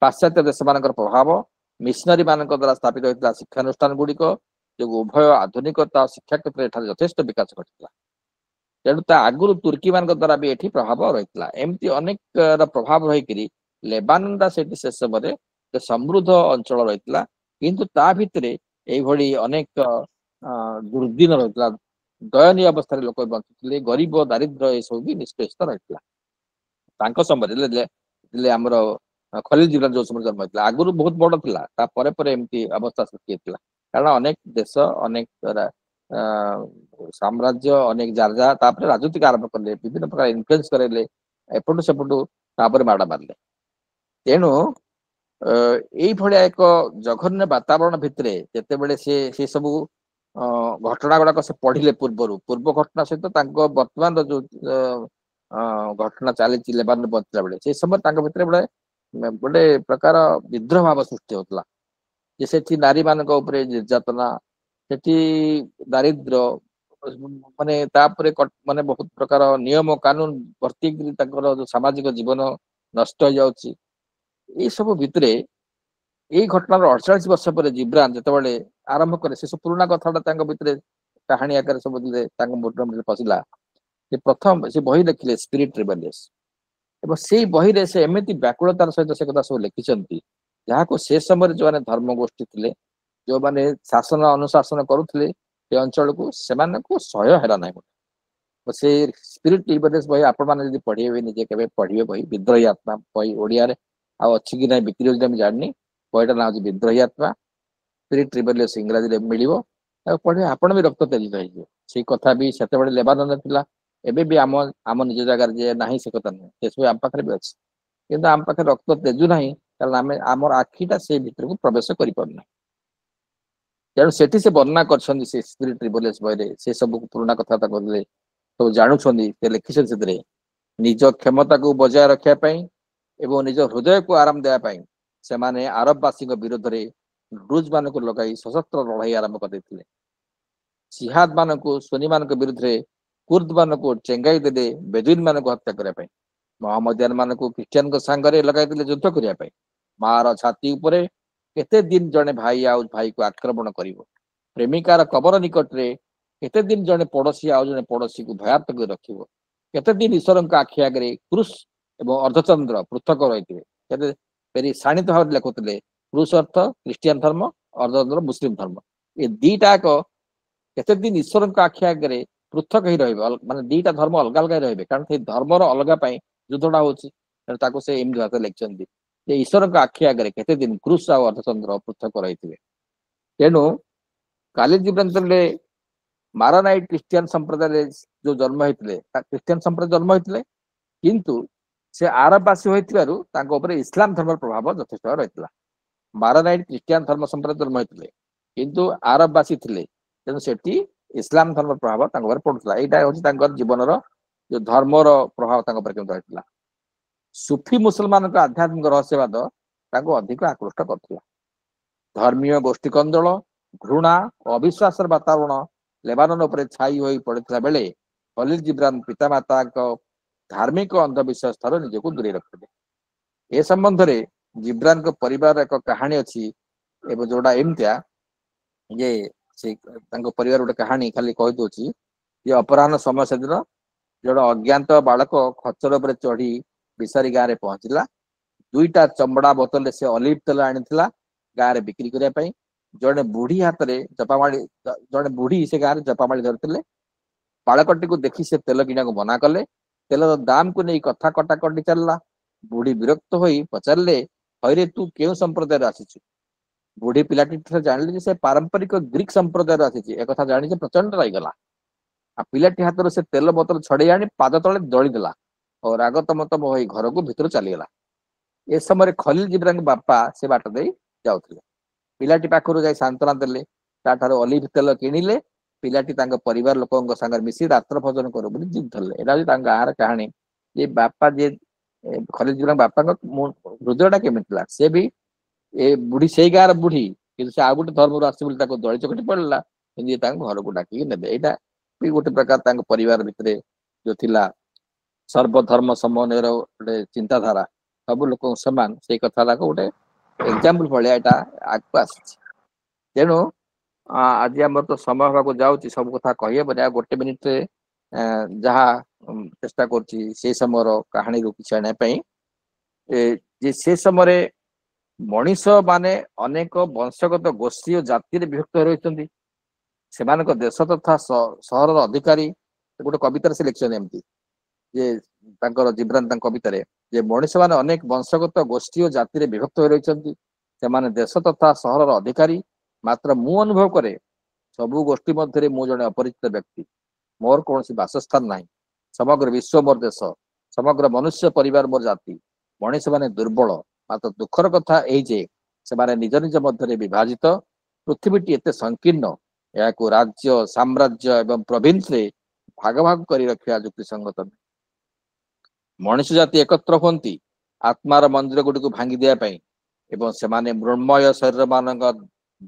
ପାଶ୍ଚାତ୍ୟ ଦେଶମାନଙ୍କର ପ୍ରଭାବ, ମିଶନାରୀ ମାନଙ୍କ ଦ୍ୱାରା ସ୍ଥାପିତ ହୋଇଥିଲା ଶିକ୍ଷାନୁଷ୍ଠାନ ଗୁଡିକ ଯୋଗୁଁ ଉଭୟ ଆଧୁନିକତା ଓ ଶିକ୍ଷା କ୍ଷେତ୍ରରେ ଏଠାରେ ଯଥେଷ୍ଟ ବିକାଶ ଘଟିଥିଲା। ତେଣୁ ତା ଆଗରୁ ତୁର୍କୀ ମାନଙ୍କ ଦ୍ୱାରା ବି ଏଠି ପ୍ରଭାବ ରହିଥିଲା। ଏମିତି ଅନେକ ପ୍ରଭାବ ରହିକରି ଲେବାନନଟା ସେଠି ସେ ସମୟରେ ସମୃଦ୍ଧ ଅଞ୍ଚଳ ରହିଥିଲା। କିନ୍ତୁ ତା ଭିତରେ ଏଇଭଳି ଅନେକ ଦୁର୍ଦିନ ରହିଥିଲା। ଦୟନୀୟ ଅବସ୍ଥାରେ ଲୋକ ବଞ୍ଚୁଥିଲେ, ଗରିବ, ଦାରିଦ୍ର୍ୟ ଏସବୁ ବି ନିଷ୍ପେଷିତ ରହିଥିଲା ତାଙ୍କ ସମୟରେ। ଆମର ଖଲିଲ ଜିବ୍ରାନ ଯୋଉ ସମୟରେ ଜନ୍ମ ହେଇଥିଲା, ଆଗରୁ ବହୁତ ବଡ ଥିଲା, ତାପରେ ପରେ ଏମିତି ଅବସ୍ଥା ସୃଷ୍ଟି ହେଇଥିଲା। କାରଣ ଅନେକ ଦେଶ, ଅନେକ ସାମ୍ରାଜ୍ୟ, ଅନେକ ଜାରଜା ତାପରେ ରାଜନୀତିକ ଆରମ୍ଭ କଲେ, ବିଭିନ୍ନ ପ୍ରକାର ଇନଫ୍ଲୁଏନ୍ସ କରାଇଲେ, ଏପଟୁ ସେପଟୁ ତାପରେ ମାଡ ମାରିଲେ। ତେଣୁ ଏଇଭଳିଆ ଏକ ଜଘନ୍ୟ ବାତାବରଣ ଭିତରେ ଯେତେବେଳେ ସେ ସବୁ ଘଟଣା ଗୁଡାକ ସେ ପଢିଲେ ପୂର୍ବ ଘଟଣା ସହିତ ତାଙ୍କ ବର୍ତ୍ତମାନର ଯୋଉ ଘଟଣା ଚାଲିଛି ଲେବାନନ ବଞ୍ଚିଲା ବେଳେ, ସେ ସମୟରେ ତାଙ୍କ ଭିତରେ ଗୋଟେ ପ୍ରକାର ବିଦ୍ରୋହ ଭାବ ସୃଷ୍ଟି ହଉଥିଲା ଯେ ସେଠି ନାରୀ ମାନଙ୍କ ଉପରେ ନିର୍ଯାତନା, ସେଠି ଦାରିଦ୍ର୍ୟ, ମାନେ ତାପରେ ମାନେ ବହୁତ ପ୍ରକାର ନିୟମ କାନୁନ ଭର୍ତ୍ତି ତାଙ୍କର ଯୋଉ ସାମାଜିକ ଜୀବନ ନଷ୍ଟ ହେଇଯାଉଛି। ଏଇ ସବୁ ଭିତରେ ଏଇ ଘଟଣାର 48 ବର୍ଷ ପରେ ଜିବ୍ରାନ ଯେତେବେଳେ ଆରମ୍ଭ କଲେ, ସେ ସବୁ ପୁରୁଣା କଥାଟା ତାଙ୍କ ଭିତରେ କାହାଣୀ ଆକାରରେ ସବୁ ତାଙ୍କ ମୁଣ୍ଡରେ ପଶିଲା। ସେ ପ୍ରଥମ ସେ ବହି ଲେଖିଲେ ସ୍ପିରିଟ ରିବେଲିୟସ। ଏବଂ ସେଇ ବହିରେ ସେ ଏମିତି ବ୍ୟାକୁଳତାର ସହିତ ସେ କଥା ସବୁ ଲେଖିଛନ୍ତି, ଯାହାକୁ ସେ ସମୟରେ ଯୋଉମାନେ ଧର୍ମ ଗୋଷ୍ଠୀ ଥିଲେ, ଯୋଉମାନେ ଶାସନ ଅନୁଶାସନ କରୁଥିଲେ ସେ ଅଞ୍ଚଳକୁ, ସେମାନଙ୍କୁ ସହ୍ୟ ହେଲା ନାହିଁ। ସେ ସ୍ପିରିଟ ରିବେଲିୟସ ବହି ଆପଣ ମାନେ ଯଦି ପଢିବେ, ନିଜେ କେବେ ପଢିବେ ବହି, ବିଦ୍ରୋହୀ ଆତ୍ମା ବହି ଓଡିଆରେ ଆଉ ଅଛି କି ନାହିଁ, ବିକ୍ରି ହଉଛି ମୁଁ ଜାଣିନି। ବହିଟା ନାଁ ହଉଛି ବିଦ୍ରୋହୀ ଆତ୍ମା, ସ୍ପିରିଟ ରିବେଲିୟସ ଇଂରାଜୀରେ ମିଳିବ, ଆଉ ପଢିବେ ଆପଣ ବି ରକ୍ତ ତେଜିତ ହେଇଯିବ। ସେଇ କଥା ବି ସେତେବେଳେ ଲେବାନନରେ ଥିଲା, ଏବେ ବି ଆମ ନିଜ ଜାଗାରେ ଯେ ନାହିଁ ସେ କଥା ନୁହେଁ, ସେସବୁ ଆମ ପାଖରେ ବି ଅଛି। କିନ୍ତୁ ଆମ ପାଖରେ ରକ୍ତ ତେଜୁ ନାହିଁ, କାରଣ ଆମର ଆଖିଟା ସେଇ ଭିତରକୁ ପ୍ରବେଶ କରିପାରୁନାହିଁ। ତେଣୁ ସେଠି ସେ ବର୍ଣ୍ଣନା କରିଛନ୍ତି ସେ ସ୍ପିରିଟ ରିଭଲେସ ବହିରେ ସେ ସବୁ ପୁରୁଣା କଥାବାର୍ତ୍ତା କରିଲେ ସବୁ ଜାଣୁଛନ୍ତି ସେ ଲେଖିଛନ୍ତି ସେଥିରେ ନିଜ କ୍ଷମତାକୁ ବଜାୟ ରଖିବା ପାଇଁ ଏବଂ ନିଜ ହୃଦୟକୁ ଆରାମ ଦେବା ପାଇଁ ସେମାନେ ଆରବବାସୀଙ୍କ ବିରୋଧରେ ଡ୍ରୁଜ ମାନଙ୍କୁ ଲଗାଇ ସଶସ୍ତ୍ର ଲଢ଼େଇ ଆରମ୍ଭ କରିଦେଇଥିଲେ। ଜିହାଦ ମାନଙ୍କୁ ସୁନି ମାନଙ୍କ ବିରୁଦ୍ଧରେ କୁର୍ଦ ମାନଙ୍କୁ ଚେଙ୍ଗାଇ ଦେଲେ ବେଦୁଇନ ମାନଙ୍କୁ ହତ୍ୟା କରିବା ପାଇଁ ମହମ୍ମଦିଆନ ମାନଙ୍କୁ ଖ୍ରୀଷ୍ଟିଆନଙ୍କ ସାଙ୍ଗରେ ଲଗାଇଥିଲେ ଯୁଦ୍ଧ କରିବା ପାଇଁ ମାର ଛାତି ଉପରେ କେତେ ଦିନ ଜଣେ ଭାଇ ଆଉ ଭାଇକୁ ଆକ୍ରମଣ କରିବ ପ୍ରେମିକାର କବର ନିକଟରେ କେତେ ଦିନ ଜଣେ ପଡୋଶୀ ଆଉ ଜଣେ ପଡୋଶୀକୁ ଭୟାର୍ଥ କରି ରଖିବ କେତେ ଦିନ ଈଶ୍ୱରଙ୍କ ଆଖି ଆଗରେ କ୍ରୁଶ ଏବଂ ଅର୍ଦ୍ଧଚନ୍ଦ୍ର ପୃଥକ ରହିଥିବେ କେତେ ଫେରି ଶାଣିତ ଭାବରେ ଲେଖୁଥିଲେ କ୍ରୁଶ ଅର୍ଥ ଖ୍ରୀଷ୍ଟିଆନ ଧର୍ମ ଅର୍ଦ୍ଧଚନ୍ଦ୍ର ମୁସଲିମ ଧର୍ମ ଏ ଦିଟାକ କେତେ ଦିନ ଈଶ୍ୱରଙ୍କ ଆଖି ଆଗରେ ପୃଥକ ହେଇ ରହିବେ ମାନେ ଦିଟା ଧର୍ମ ଅଲଗା ଅଲଗା ରହିବେ କାରଣ ସେଇ ଧର୍ମର ଅଲଗା ପାଇଁ ଯୁଦ୍ଧଟା ହଉଛି ତାକୁ ସେ ଏମିତି ଭାବରେ ଲେଖିଛନ୍ତି ଯେ ଈଶ୍ୱରଙ୍କ ଆଖି ଆଗରେ କେତେ ଦିନ କ୍ରୁଶ ଆଉ ଅର୍ଦ୍ଧଚନ୍ଦ୍ର ପୃଥକ ରହିଥିବେ। ତେଣୁ କାଲି ଜୀବନରେ ମାରାନାଇଟ ଖ୍ରୀଷ୍ଟିଆନ ସମ୍ପ୍ରଦାୟରେ ଯୋଉ ଜନ୍ମ ହେଇଥିଲେ ଖ୍ରୀଷ୍ଟିଆନ ସମ୍ପ୍ରଦାୟ ଜନ୍ମ ହେଇଥିଲେ କିନ୍ତୁ ସେ ଆରବବାସୀ ହୋଇଥିବାରୁ ତାଙ୍କ ଉପରେ ଇସଲାମ ଧର୍ମର ପ୍ରଭାବ ଯଥେଷ୍ଟ ରହିଥିଲା। ମାରାନାଇଟ ଖ୍ରୀଷ୍ଟିଆନ ଧର୍ମ ସମ୍ପ୍ରଦାୟ ଜନ୍ମ ହେଇଥିଲେ କିନ୍ତୁ ଆରବବାସୀ ଥିଲେ ତେଣୁ ସେଠି ଇସଲାମ ଧର୍ମର ପ୍ରଭାବ ତାଙ୍କ ଉପରେ ପଡୁଥିଲା ଏଇଟା ହଉଛି ତାଙ୍କର ଜୀବନର ଯୋଉ ଧର୍ମର ପ୍ରଭାବ ତାଙ୍କ ଉପରେ କେମିତି ରହିଥିଲା। ସୁଫି ମୁସଲମାନଙ୍କ ଆଧ୍ୟାତ୍ମିକ ରହସ୍ୟବାଦ ତାଙ୍କୁ ଅଧିକ ଆକୃଷ୍ଟ କରୁଥିଲା। ଧର୍ମୀୟ ଗୋଷ୍ଠୀ କନ୍ଦଳ ଘୃଣା ଓ ଅବିଶ୍ୱାସର ବାତାବରଣ ଲେବାନନ ଉପରେ ଛାଇ ହୋଇ ପଡିଥିଲା ବେଳେ ଖଲିଲ ଜିବ୍ରାନ ପିତାମାତାଙ୍କ ଧାର୍ମିକ ଅନ୍ଧବିଶ୍ୱାସ ଠାରୁ ନିଜକୁ ଦୂରେଇ ରଖିଥିଲେ। ଏ ସମ୍ବନ୍ଧରେ ଜିବ୍ରାନଙ୍କ ପରିବାର ଏକ କାହାଣୀ ଅଛି ଏବଂ ଯୋଉଟା ଏମିତିଆ ଯେ ସେ ତାଙ୍କ ପରିବାର ଗୋଟେ କାହାଣୀ ଖାଲି କହିଦଉଛି ଯେ ଅପରାହ୍ନ ସମୟ ସେଦିନ ଜଣେ ଅଜ୍ଞାତ ବାଳକ ଖଚର ଉପରେ ଚଢି ବିସାରୀ ଗାଁରେ ପହଞ୍ଚିଲା। ଦୁଇଟା ଚମଡା ବୋତଲରେ ସେ ଅଲିଭ ତେଲ ଆଣିଥିଲା ଗାଁରେ ବିକ୍ରି କରିବା ପାଇଁ ଜଣେ ବୁଢୀ ହାତରେ ଜପାମାଳି ଜଣେ ବୁଢୀ ସେ ଗାଁରେ ଜପାମାଳି ଧରିଥିଲେ। ବାଳକଟିକୁ ଦେଖି ସେ ତେଲ କିଣିବାକୁ ମନା କଲେ ତେଲର ଦାମକୁ ନେଇ କଥା କଟାକଟି ଚାଲିଲା। ବୁଢୀ ବିରକ୍ତ ହୋଇ ପଚାରିଲେ ହଇରେ ତୁ କେଉଁ ସମ୍ପ୍ରଦାୟରୁ ଆସିଛୁ? ବୁଢୀ ପିଲାଟି ଜାଣିଲେ ଯେ ସେ ପାରମ୍ପରିକ ଗ୍ରୀକ ସମ୍ପ୍ରଦାୟରୁ ଆସିଛି ଏକଥା ଜାଣି ସେ ପ୍ରଚଣ୍ଡ ରହିଗଲା। ଆଉ ପିଲାଟି ହାତରୁ ସେ ତେଲ ବୋତଲ ଛଡେଇ ଆଣି ପାଦ ତଳେ ଦଳିଦେଲା ଓ ରାଗ ତମ ତମ ହୋଇ ଘରକୁ ଭିତରୁ ଚାଲିଗଲା। ଏ ସମୟରେ ଖଲିଲ ଜିବ୍ରାନଙ୍କ ବାପା ସେ ବାଟ ଦେଇ ଯାଉଥିଲେ। ପିଲାଟି ପାଖରୁ ଯାଇ ସାନ୍ତ୍ୱନା ଦେଲେ ତାଠାରୁ ଅଲିଭ ତେଲ କିଣିଲେ ପିଲାଟି ତାଙ୍କ ପରିବାର ଲୋକଙ୍କ ସାଙ୍ଗରେ ମିଶି ରାତ୍ର ଭୋଜନ କରୁ ବୋଲି ଜିଦ୍ ଧରିଲେ। ଏଇଟା ହଉଛି ତାଙ୍କ ଗାଁର କାହାଣୀ ଯେ ବାପା ଯିଏ ଖଲିଲ ଜିବ୍ରାନଙ୍କ ବାପାଙ୍କ ହୃଦୟଟା କେମିତି ଥିଲା ସେ ବି ଏ ବୁଢୀ ସେଇ ଗାଁର ବୁଢୀ କିନ୍ତୁ ସେ ଆଉ ଗୋଟେ ଧର୍ମରୁ ଆସିଛି ବୋଲି ତାକୁ ଦଳି ଚକଟି ପଡିଲା କିନ୍ତୁ ଇଏ ତାଙ୍କୁ ଘରକୁ ଡାକିକି ନେବେ। ଏଇଟା ବି ଗୋଟେ ପ୍ରକାର ତାଙ୍କ ପରିବାର ଭିତରେ ଯୋଉ ଥିଲା ସର୍ବଧର୍ମ ସମନ୍ୱୟର ଗୋଟେ ଚିନ୍ତାଧାରା ସବୁ ଲୋକଙ୍କୁ ସମାନ ସେଇ କଥାଟାକୁ ଗୋଟେ ଏକ୍ଜାମ୍ପଲ ଭଳିଆ ଏଇଟା ଆଗକୁ ଆସିଛି। ତେଣୁ ଆଜି ଆମର ତ ସମୟ ହବାକୁ ଯାଉଛି ସବୁ କଥା କହିହେବନି ଆଉ ଗୋଟେ ମିନିଟରେ ଯାହା ଚେଷ୍ଟା କରୁଛି ସେଇ ସମୟର କାହାଣୀରୁ କିଛି ଆଣିବା ପାଇଁ ଯେ ସେ ସମୟରେ ମଣିଷ ମାନେ ଅନେକ ବଂଶଗତ ଗୋଷ୍ଠୀ ଓ ଜାତିରେ ବିଭକ୍ତ ରହିଛନ୍ତି। ସେମାନଙ୍କ ଦେଶ ତଥା ସହରର ଅଧିକାରୀ ଗୋଟେ କବିତାରେ ସେ ଲେଖିଛନ୍ତି ଏମିତି ଯେ ତାଙ୍କର ଜିବ୍ରାନ ତାଙ୍କ କବିତାରେ ଯେ ମଣିଷ ମାନେ ଅନେକ ବଂଶଗତ ଗୋଷ୍ଠୀ ଓ ଜାତିରେ ବିଭକ୍ତ ହୋଇ ରହିଛନ୍ତି। ସେମାନେ ଦେଶ ତଥା ସହରର ଅଧିକାରୀ ମାତ୍ର ମୁଁ ଅନୁଭବ କରେ ସବୁ ଗୋଷ୍ଠୀ ମଧ୍ୟରେ ମୁଁ ଜଣେ ଅପରିଚିତ ବ୍ୟକ୍ତି। ମୋର କୌଣସି ବାସସ୍ଥାନ ନାହିଁ। ସମଗ୍ର ବିଶ୍ୱ ମୋର ଦେଶ ସମଗ୍ର ମନୁଷ୍ୟ ପରିବାର ମୋର ଜାତି। ମଣିଷ ମାନେ ଦୁର୍ବଳ ମାତ୍ର ଦୁଃଖର କଥା ଏଇ ଯେ ସେମାନେ ନିଜ ନିଜ ମଧ୍ୟରେ ବିଭାଜିତ। ପୃଥିବୀଟି ଏତେ ସଂକୀର୍ଣ୍ଣ ଏହାକୁ ରାଜ୍ୟ ସାମ୍ରାଜ୍ୟ ଏବଂ ପ୍ରୋଭିନ୍ସରେ ଭାଗ ଭାଗ କରି ରଖିବା ଯୁକ୍ତିସଙ୍ଗତ ନୁହେଁ। ମଣିଷ ଜାତି ଏକତ୍ର ହୁଅନ୍ତି ଆତ୍ମାର ମନ୍ଦିର ଗୁଡ଼ିକୁ ଭାଙ୍ଗି ଦେବା ପାଇଁ ଏବଂ ସେମାନେ ମୃଣ୍ମୟ ଶରୀର ମାନଙ୍କ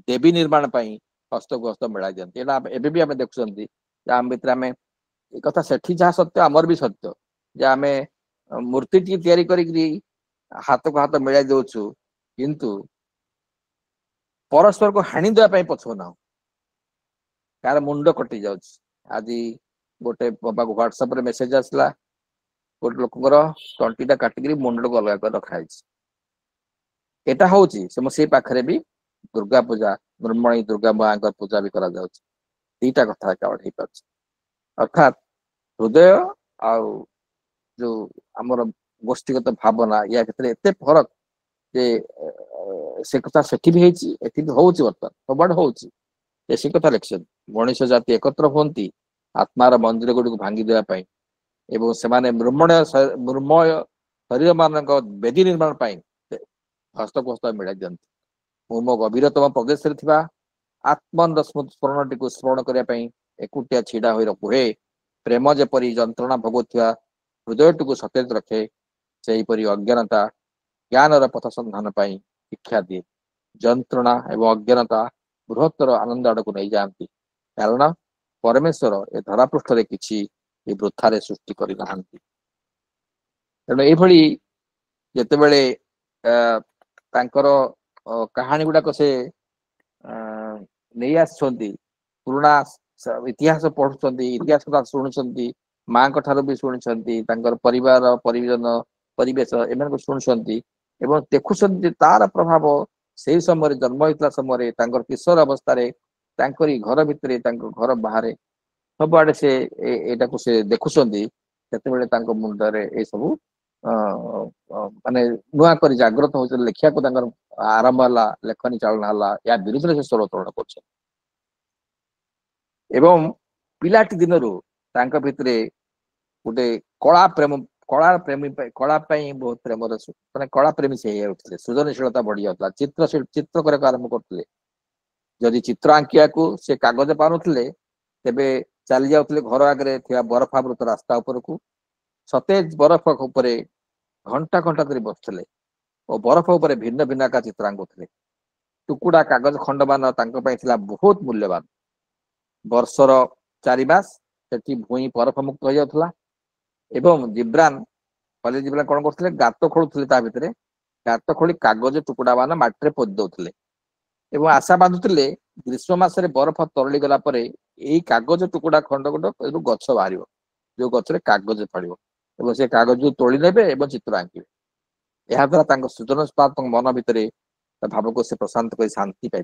ଦେବୀ ନିର୍ମାଣ ପାଇଁ ହସ୍ତକୁ ହସ୍ତ ମିଳାଇ ଦିଅନ୍ତି। ଏଇଟା ଏବେ ବି ଆମେ ଦେଖୁଛନ୍ତି ଯେ ଆମ ଭିତରେ ଆମେ ଏ କଥା ସେଠି ଯାହା ସତ୍ୟ ଆମର ବି ସତ୍ୟ ଯେ ଆମେ ମୂର୍ତ୍ତି ଟିକେ ତିଆରି କରିକି ହାତକୁ ହାତ ମିଳାଇ ଦଉଛୁ କିନ୍ତୁ ପରସ୍ପରକୁ ହାଣି ଦେବା ପାଇଁ ପଛଉନାହୁଁ। କାହାର ମୁଣ୍ଡ କଟି ଯାଉଛି। ଆଜି ଗୋଟେ ପାଖକୁ ହ୍ୱାଟ୍ସଆପରେ ମେସେଜ ଆସିଲା ଗୋଟେ ଲୋକଙ୍କର ତଣ୍ଟିଟା କାଟିକିରି ମୁଣ୍ଡଟାକୁ ଅଲଗା କରି ରଖାଯାଇଛି। ଏଟା ହଉଛି ସେଇ ପାଖରେ ବି ଦୁର୍ଗା ପୂଜା ମୃଣ୍ମୟୀ ଦୁର୍ଗା ମାଙ୍କ ପୂଜା ବି କରାଯାଉଛି। ଦିଟା କଥା ଏକାବେଳେ ହେଇପାରୁଛି ଅର୍ଥାତ୍ ହୃଦୟ ଆଉ ଯୋଉ ଆମର ଗୋଷ୍ଠୀଗତ ଭାବନା ୟା ଭିତରେ ଏତେ ଫରକ ଯେ ସେ କଥା ସେଠି ବି ହେଇଛି ଏଠି ବି ହଉଛି ବର୍ତ୍ତମାନ ସବୁଆଡେ ହଉଛି। ସେ କଥା ଲେଖିଛନ୍ତି ମଣିଷ ଜାତି ଏକତ୍ର ହୁଅନ୍ତି ଆତ୍ମାର ମନ୍ଦିର ଗୁଡ଼ିକୁ ଭାଙ୍ଗି ଦେବା ପାଇଁ ଏବଂ ସେମାନେ ମୃଣ୍ମୟ ଶରୀର ମାନଙ୍କ ବେଦୀ ନିର୍ମାଣ ପାଇଁ ହସ୍ତକୁ ହସ୍ତ ମିଳାଇ ଦିଅନ୍ତି। ମୁଁ ମୋ ଗଭୀରତମ ପ୍ରଦେଶରେ ଥିବା आत्मन स्मरण टी स्मरण करने एकुटिया छिड़ा हो कुहे प्रेम जेपरी जंत्रणा भोगुवा हृदय टी सतेज रखे से अज्ञानता ज्ञान पथ संधान शिक्षा दिए जंत्रणा एवं अज्ञानता बृहत्तर आनंद आड़ को नहीं जाती कारण परमेश्वर ए धरापृष्ठ किसी वृथारे सृष्टि करना तेणु ये जिते बड़े कहानी गुड़ाक से नहीं आसछंती पुराना इतिहास पढ़ुंट इतिहास कथा शुणुंट माँ ठार भी शुणुंट परिवार परिजन परिवेश एम शुणुंट देखुं तार प्रभाव से समय जन्म होता समय किशोर अवस्था घर भितर घर बाहर सबुआड़े से यहाँ से देखुं मुंडरे ये सब माने नुआ कर जागृत हो लिखा को आरंभ है लेखनी चालना है या विरुद्ध से स्वर उत्तोलन कर पिलाटी दिन भितर गोटे कला प्रेम कला प्रेमी कला बहुत प्रेम मैंने कला प्रेमी से उठते सृजनशीलता बढ़ी जाता चित्र करने आरंभ करते जदि चित्र आंकिया को से कागज पानुले तेबे चली जाते घर आगे थी बरफावृत रास्ता उपरकू सतेज बरफ उपरे घंटा घंटा धरी बसुले और बरफ उपर भिन्न भिन्न आकार चित्र आंकुले टुकुड़ा कागज खंडमान बहुत मूल्यवान वर्षर 4 मास से भूई बरफ मुक्त हो जाता एवं जिब्रान पहले जिब्रान कौन करते गात खोलुले भितर गात खोली कागज टुकुड़ा मान माटी पोति दौले एवं आशा बांधुले ग्रीष्म मसरे बरफ तरली गला यही कागज टुकुड़ा खंड खंड गछ बाहर जो गचरे कागज फड़ से कागज तोली ने चित्र आंके यह द्वारा सृजनशीलता मन भितर भाव को से प्रशांत कर शांति पाई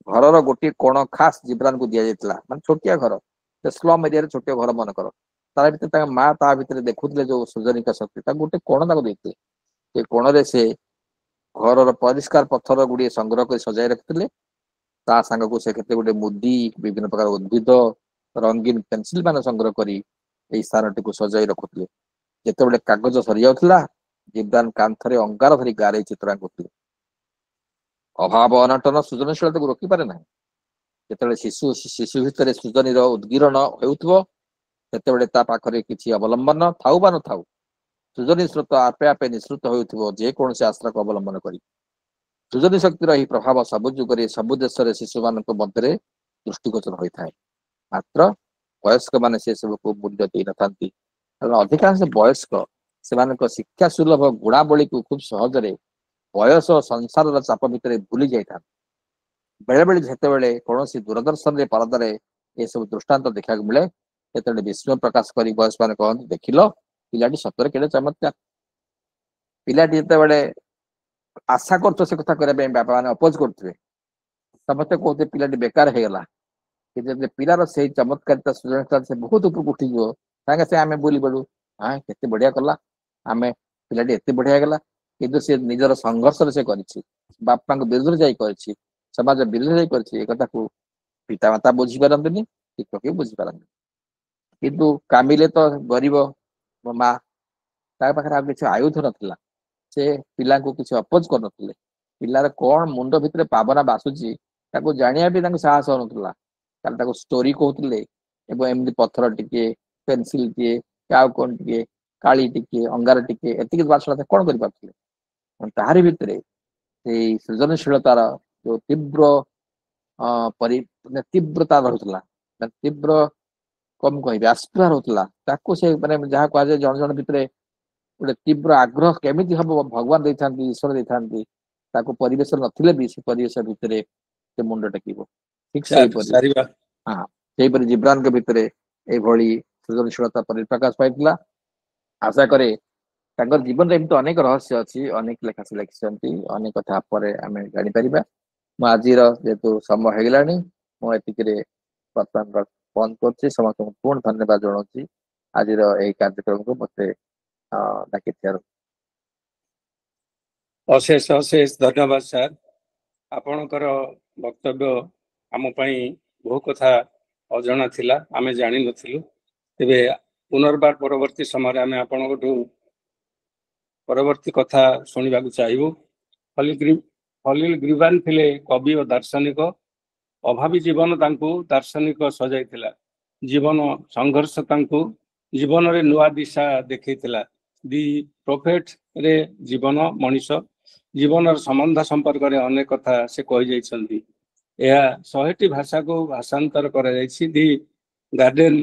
घर गोटे कोण खास जिब्रान को दि जाता मान छोटिया घर स्लम एरिया छोटिया घर मन कर तार भर माँ ता भर देखुले जो सृजनिका शक्ति गोटे कोण देते कोण से घर परिष्कार पत्थर गुड़िए संग्रह कर सजाई रखते ता सांग को से गोटे मुदी विभिन्न प्रकार उद्भिद रंगीन पेंसिल मान संग्रह करी स्थान टी सजाई रखुले जिते कागज सरी जाता जिब्रान कांथरे अंगार धरी गारे चित्र आंकुले अभाव अनटन सृजनशीलता को रोकी पारे ना जिते शिशु शिशु भितर सृजनी उद्गीरण होते पाखे किसी अवलंबन थाऊ बा न थाऊ सृजनशीलता आपे आपे निश्रुत होकौन आश्रा को अवलंबन कर सृजनी शक्तिर यह प्रभाव सबु जुगे सबु देश शिशु मान मध्य दृष्टिगोचर होता है मात्र वयस्क मान से सब को मूल्य दे न था कारण अधिकांश वयस्क से शिक्षा सुलभ गुणावली को खूब सहजरे बयस और संसार चाप भितर भूली जाता बेले बेले जिते कौन दूरदर्शन परदार ये सब दृष्टांत देखा मिले से विस्मय प्रकाश कर बयस मैंने कहते देख लो पिलाटी सतरे केड़े चमत्कार पिलाटी जिते आशा कर से कथा करने बापा मैंने अपोज करते समस्ते कहते पिलाटी बेकार होगा कि पिलार से चमत्कारिता सृजनशीलता से बहुत ऊपर उठी सागे से आम बोली पड़ू हाँ के बढ़िया कला आम पिलाटी एत बढ़िया गला कि सी निजर संघर्ष से बापा विरुद्ध जा समाज विरुद्ध जा पिता माता बुझीपारती शिक्षक भी बुझीपारती किंतु कामिले तो गरीब मो माँ पाखे आ कि आयुध नाला से पिला किसी अपोज कर पिलार कौन मुंड भितर पावना बासुची जानिया भी साहस होना कारण स्टोरी कहते एमती पत्थर टिके पेनसिल टे कौन टे काली टिके अंगार टिके एति बासना कौन कर ताहारी भितर सृजनशीलतार जो तीव्र तीव्रता रहूला तीव्र कम कह आस्पिरा रोला से मैंने जहाँ कह जन जन भितर गोटे तीव्र आग्रह केमी हम भगवान दे था ईश्वर दे था परिवेश नथिले भी से परिवेश भितर से मुंड टेक ठीक से हाँ से जिब्रान के भितर ये सृजनशीलता परिप्रकाश पाई आशा करे जीवन एमती अनेक रहस्य अच्छी अनेक लेखा से लिखिं अनेक कथा पर आम जापर आज जेहेतु समय हो गला मुझे बर्तमान बंद कर समस्त पूर्ण धन्यवाद जनाऊँ आज कार्यक्रम को मत डाक अशेष अशेष धन्यवाद सर आपणकर वक्तव्य आम बहु कथा अजना थिला आमे जानी नथिलु तेबे पुनर्बार परवर्ती समय आमे आपणकठू परवर्ती कथा शुणा चाहिए खलील ग्रीवान थिले कवि और दार्शनिक ଅଭାବୀ ଜୀବନ ତାଙ୍କୁ ଦାର୍ଶନିକ ସଜାଇଥିଲା। ଜୀବନ ସଂଘର୍ଷ ତାଙ୍କୁ ଜୀବନରେ ନୂଆ ଦିଶା ଦେଖେଇଥିଲା। ଦି ପ୍ରୋଫେଟ ରେ ଜୀବନ ମଣିଷ ଜୀବନର ସମ୍ବନ୍ଧ ସମ୍ପର୍କରେ ଅନେକ କଥା ସେ କହିଯାଇଛନ୍ତି। ଏହା 100ଟି ଭାଷାକୁ ଭାଷାନ୍ତର କରାଯାଇଛି। ଦି ଗାର୍ଡେନ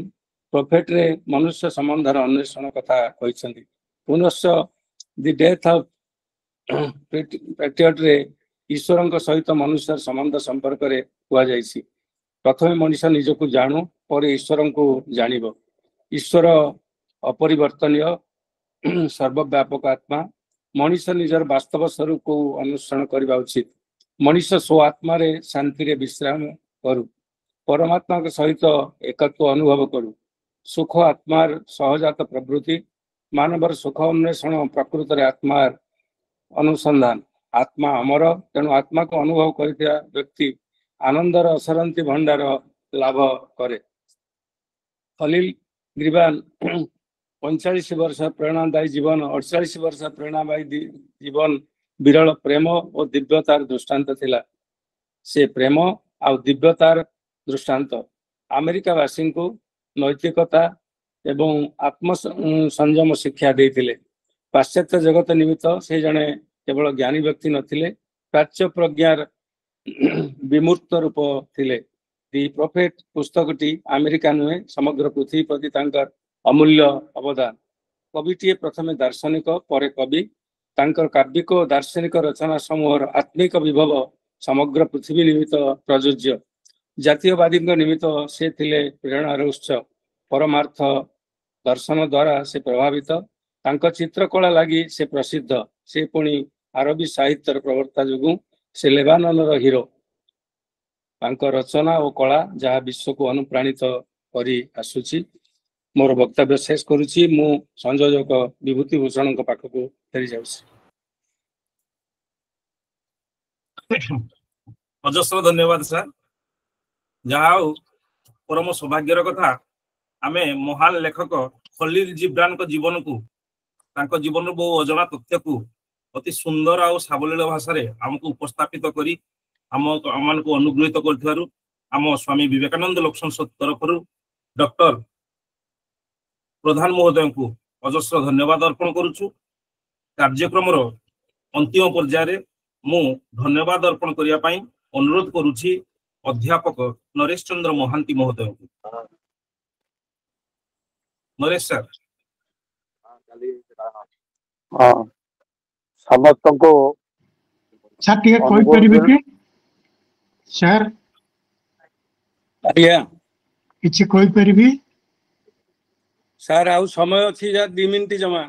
ପ୍ରୋଫେଟ ରେ ମନୁଷ୍ୟ ସମ୍ବନ୍ଧର ଅନ୍ୱେଷଣ କଥା କହିଛନ୍ତି। ପୁନଶ୍ଚ ଦି ଡେଥ୍ ଅଫ ପ୍ୟାଟ୍ରିଅଟ ରେ ଈଶ୍ୱରଙ୍କ ସହିତ ମନୁଷ୍ୟର ସମ୍ବନ୍ଧ ସମ୍ପର୍କରେ କୁହାଯାଇଛି। ପ୍ରଥମେ ମଣିଷ ନିଜକୁ ଜାଣୁ, ପରେ ଈଶ୍ୱରଙ୍କୁ ଜାଣିବ। ଈଶ୍ୱର ଅପରିବର୍ତ୍ତନୀୟ ସର୍ବବ୍ୟାପକ ଆତ୍ମା। ମଣିଷ ନିଜର ବାସ୍ତବ ସ୍ୱରୂପକୁ ଅନୁସରଣ କରିବା ଉଚିତ। ମଣିଷ ସ୍ୱ ଆତ୍ମାରେ ଶାନ୍ତିରେ ବିଶ୍ରାମ କରୁ, ପରମାତ୍ମାଙ୍କ ସହିତ ଏକତ୍ୱ ଅନୁଭବ କରୁ। ସୁଖ ଆତ୍ମାର ସହଜାତ ପ୍ରବୃତ୍ତି। ମାନବର ସୁଖ ଅନ୍ୱେଷଣ ପ୍ରକୃତରେ ଆତ୍ମାର ଅନୁସନ୍ଧାନ। ଆତ୍ମା ଅମର, ତେଣୁ ଆତ୍ମାକୁ ଅନୁଭବ କରିଥିବା ବ୍ୟକ୍ତି ଆନନ୍ଦର ଅସରନ୍ତି ଭଣ୍ଡାର ଲାଭ କରେ। ଖଲିଲ ଗ୍ରିବାଲ 45 ବର୍ଷ ପ୍ରେରଣାଦାୟୀ ଜୀବନ, 48 ବର୍ଷ ପ୍ରେରଣାଦାୟୀ ଜୀବନ ବିରଳ ପ୍ରେମ ଓ ଦିବ୍ୟତାର ଦୃଷ୍ଟାନ୍ତ ଥିଲା। ସେ ପ୍ରେମ ଆଉ ଦିବ୍ୟତାର ଦୃଷ୍ଟାନ୍ତ ଆମେରିକାବାସୀଙ୍କୁ ନୈତିକତା ଏବଂ ଆତ୍ମ ସଂଯମ ଶିକ୍ଷା ଦେଇଥିଲେ। ପାଶ୍ଚାତ୍ୟ ଜଗତ ନିମିତ୍ତ ସେ ଜଣେ କେବଳ ଜ୍ଞାନୀ ବ୍ୟକ୍ତି ନଥିଲେ, ପ୍ରାଚ୍ୟ ପ୍ରଜ୍ଞାର ବିମୂର୍ତ୍ତ ରୂପ ଥିଲେ। ଦି ପ୍ରୋଫେଟ ପୁସ୍ତକଟି ଆମେରିକା ନୁହେଁ, ସମଗ୍ର ପୃଥିବୀ ପ୍ରତି ତାଙ୍କର ଅମୂଲ୍ୟ ଅବଦାନ। କବିଟିଏ ପ୍ରଥମେ ଦାର୍ଶନିକ, ପରେ କବି। ତାଙ୍କର କାବ୍ୟିକ ଓ ଦାର୍ଶନିକ ରଚନା ସମୂହର ଆତ୍ମିକ ବିଭବ ସମଗ୍ର ପୃଥିବୀ ନିମିତ୍ତ ପ୍ରଯୁଜ୍ୟ। ଜାତୀୟବାଦୀଙ୍କ ନିମିତ୍ତ ସେ ଥିଲେ ପ୍ରେରଣାର ଉତ୍ସ। ପରମାର୍ଥ ଦର୍ଶନ ଦ୍ୱାରା ସେ ପ୍ରଭାବିତ। ତାଙ୍କ ଚିତ୍ରକଳା ଲାଗି ସେ ପ୍ରସିଦ୍ଧ। ସେ ପୁଣି ଆରବୀ ସାହିତ୍ୟର ପ୍ରବକ୍ତା ଯୋଗୁଁ ସେ ଲେବାନନର ହିରୋ। ତାଙ୍କ ରଚନା ଓ କଳା ଯାହା ବିଶ୍ୱକୁ ଅନୁପ୍ରାଣିତ କରି ଆସୁଛି। ମୋର ବକ୍ତବ୍ୟ ଶେଷ କରୁଛି। ମୁଁ ସଂଯୋଜକ ବିଭୂତି ଭୂଷଣଙ୍କ ପାଖକୁ ଫେରି ଯାଉଛି। ଅଜସ୍ର ଧନ୍ୟବାଦ ସାର୍। ଯାହା ହଉ, ପରମ ସୌଭାଗ୍ୟର କଥା ଆମେ ମହାନ ଲେଖକ ଖଲିଲ ଜିବ୍ରାନଙ୍କ ଜୀବନକୁ, ତାଙ୍କ ଜୀବନର ବହୁ ଅଜଣା ତଥ୍ୟକୁ ଅତି ସୁନ୍ଦର ଆଉ ସାବଲୀଳ ଭାଷାରେ ଆମକୁ ଉପସ୍ଥାପିତ କରି ଆମମାନଙ୍କୁ ଅନୁଗୃହୀତ କରିଥିବାରୁ ଆମ ସ୍ୱାମୀ ବିବେକାନନ୍ଦ ଲୋକ ସଂସଦ ତରଫରୁ ଡକ୍ଟର ପ୍ରଧାନ ମହୋଦୟଙ୍କୁ ଅଜସ୍ର ଧନ୍ୟବାଦ ଅର୍ପଣ କରୁଛୁ। କାର୍ଯ୍ୟକ୍ରମର ଅନ୍ତିମ ପର୍ଯ୍ୟାୟରେ ମୁଁ ଧନ୍ୟବାଦ ଅର୍ପଣ କରିବା ପାଇଁ ଅନୁରୋଧ କରୁଛି ଅଧ୍ୟାପକ ନରେଶ ଚନ୍ଦ୍ର ମହାନ୍ତି ମହୋଦୟଙ୍କୁ। ନରେଶ ସାର୍। ସମସ୍ତଙ୍କୁ ସାର୍ ଟିକେ କହିପାରିବେ କି? ସାର୍ ଆଜ୍ଞା କିଛି କହିପାରିବି? ସାର୍ ଆଉ ସମୟ ଅଛି, ଯାହା 2 ମିନିଟ ଜମା।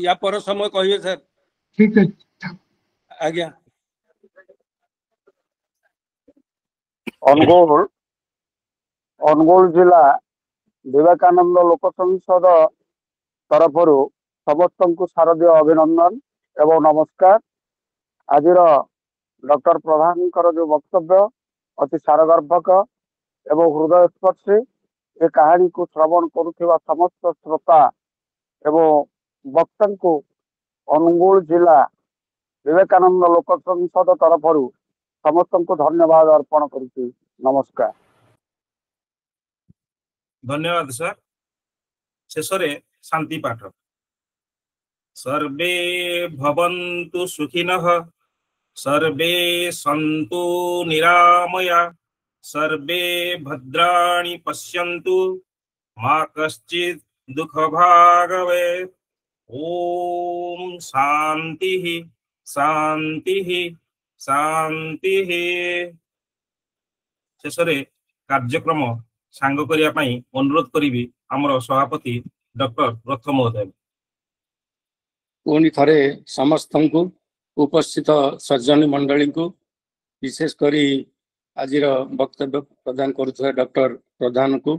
ୟା ପର ସମୟ କହିବେ ସାର୍। ଠିକ ଅଛି। ଆଜ୍ଞା। ଅନୁଗୁଳ ଜିଲ୍ଲା ବିବେକାନନ୍ଦ ଲୋକ ସଂସଦ ତରଫରୁ ସମସ୍ତଙ୍କୁ ଶାରଦୀୟ ଅଭିନନ୍ଦନ ଏବଂ ନମସ୍କାର। ଆଜିର ଡକ୍ଟର ପ୍ରଧାନଙ୍କର ଯୋଉ ବକ୍ତବ୍ୟ ଅତି ସାରଗର୍ଭକ ଏବଂ ହୃଦୟସ୍ପର୍ଶୀ, ଏ କାହାଣୀକୁ ଶ୍ରବଣ କରୁଥିବା ସମସ୍ତ ଶ୍ରୋତା ଏବଂ ବକ୍ତାଙ୍କୁ ଅନୁଗୁଳ ଜିଲ୍ଲା ବିବେକାନନ୍ଦ ଲୋକ ସଂସଦ ତରଫରୁ ସମସ୍ତଙ୍କୁ ଧନ୍ୟବାଦ ଅର୍ପଣ କରୁଛି। ନମସ୍କାର। ଧନ୍ୟବାଦ ସାର୍। ଶେଷରେ ଶାନ୍ତି ପାଠ। ସର୍ବେ ଭବନ୍ତୁ ସୁଖିନଃ, ସର୍ବେ ସନ୍ତୁ ନିରାମୟା, ସର୍ବେ ଭଦ୍ରାଣି ପଶ୍ୟନ୍ତୁ, ମା କଶ୍ଚିତ୍ ଦୁଃଖ ଭାଗ ଭବେତ୍। ଓମ୍ ଶାନ୍ତି ଶାନ୍ତି ଶାନ୍ତି। ଶେଷରେ କାର୍ଯ୍ୟକ୍ରମ ସାଙ୍ଗ କରିବା ପାଇଁ ଅନୁରୋଧ କରିବି ଆମର ସଭାପତି ଡକ୍ଟର ରଥ ମହୋଦୟ। ପୁଣି ଥରେ ସମସ୍ତଙ୍କୁ, ଉପସ୍ଥିତ ସଜ୍ଜନ ମଣ୍ଡଳୀଙ୍କୁ, ବିଶେଷ କରି ଆଜିର ବକ୍ତବ୍ୟ ପ୍ରଦାନ କରୁଥିବା ଡକ୍ଟର ପ୍ରଧାନଙ୍କୁ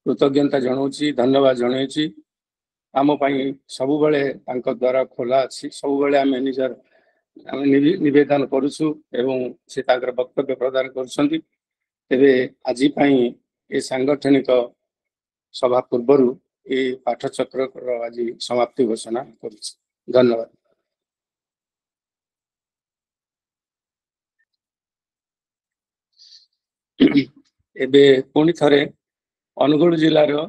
କୃତଜ୍ଞତା ଜଣାଉଛି, ଧନ୍ୟବାଦ ଜଣାଉଛି। ଆମ ପାଇଁ ସବୁବେଳେ ତାଙ୍କ ଦ୍ୱାରା ଖୋଲା ଅଛି। ସବୁବେଳେ ଆମେ ନିବେଦନ କରୁଛୁ ଏବଂ ସେ ତାଙ୍କର ବକ୍ତବ୍ୟ ପ୍ରଦାନ କରୁଛନ୍ତି। ତେବେ ଆଜି ପାଇଁ ଏ ସାଂଗଠନିକ ସଭା ପୂର୍ବରୁ এই ପାଠଚକ୍ରର ଆଜି ସମାପ୍ତି ଘୋଷଣା କରୁଛି। ଧନ୍ୟବାଦ। ଏବେ ପୁଣି ଥରେ ଅନୁଗୁଳ ଜିଲ୍ଲାର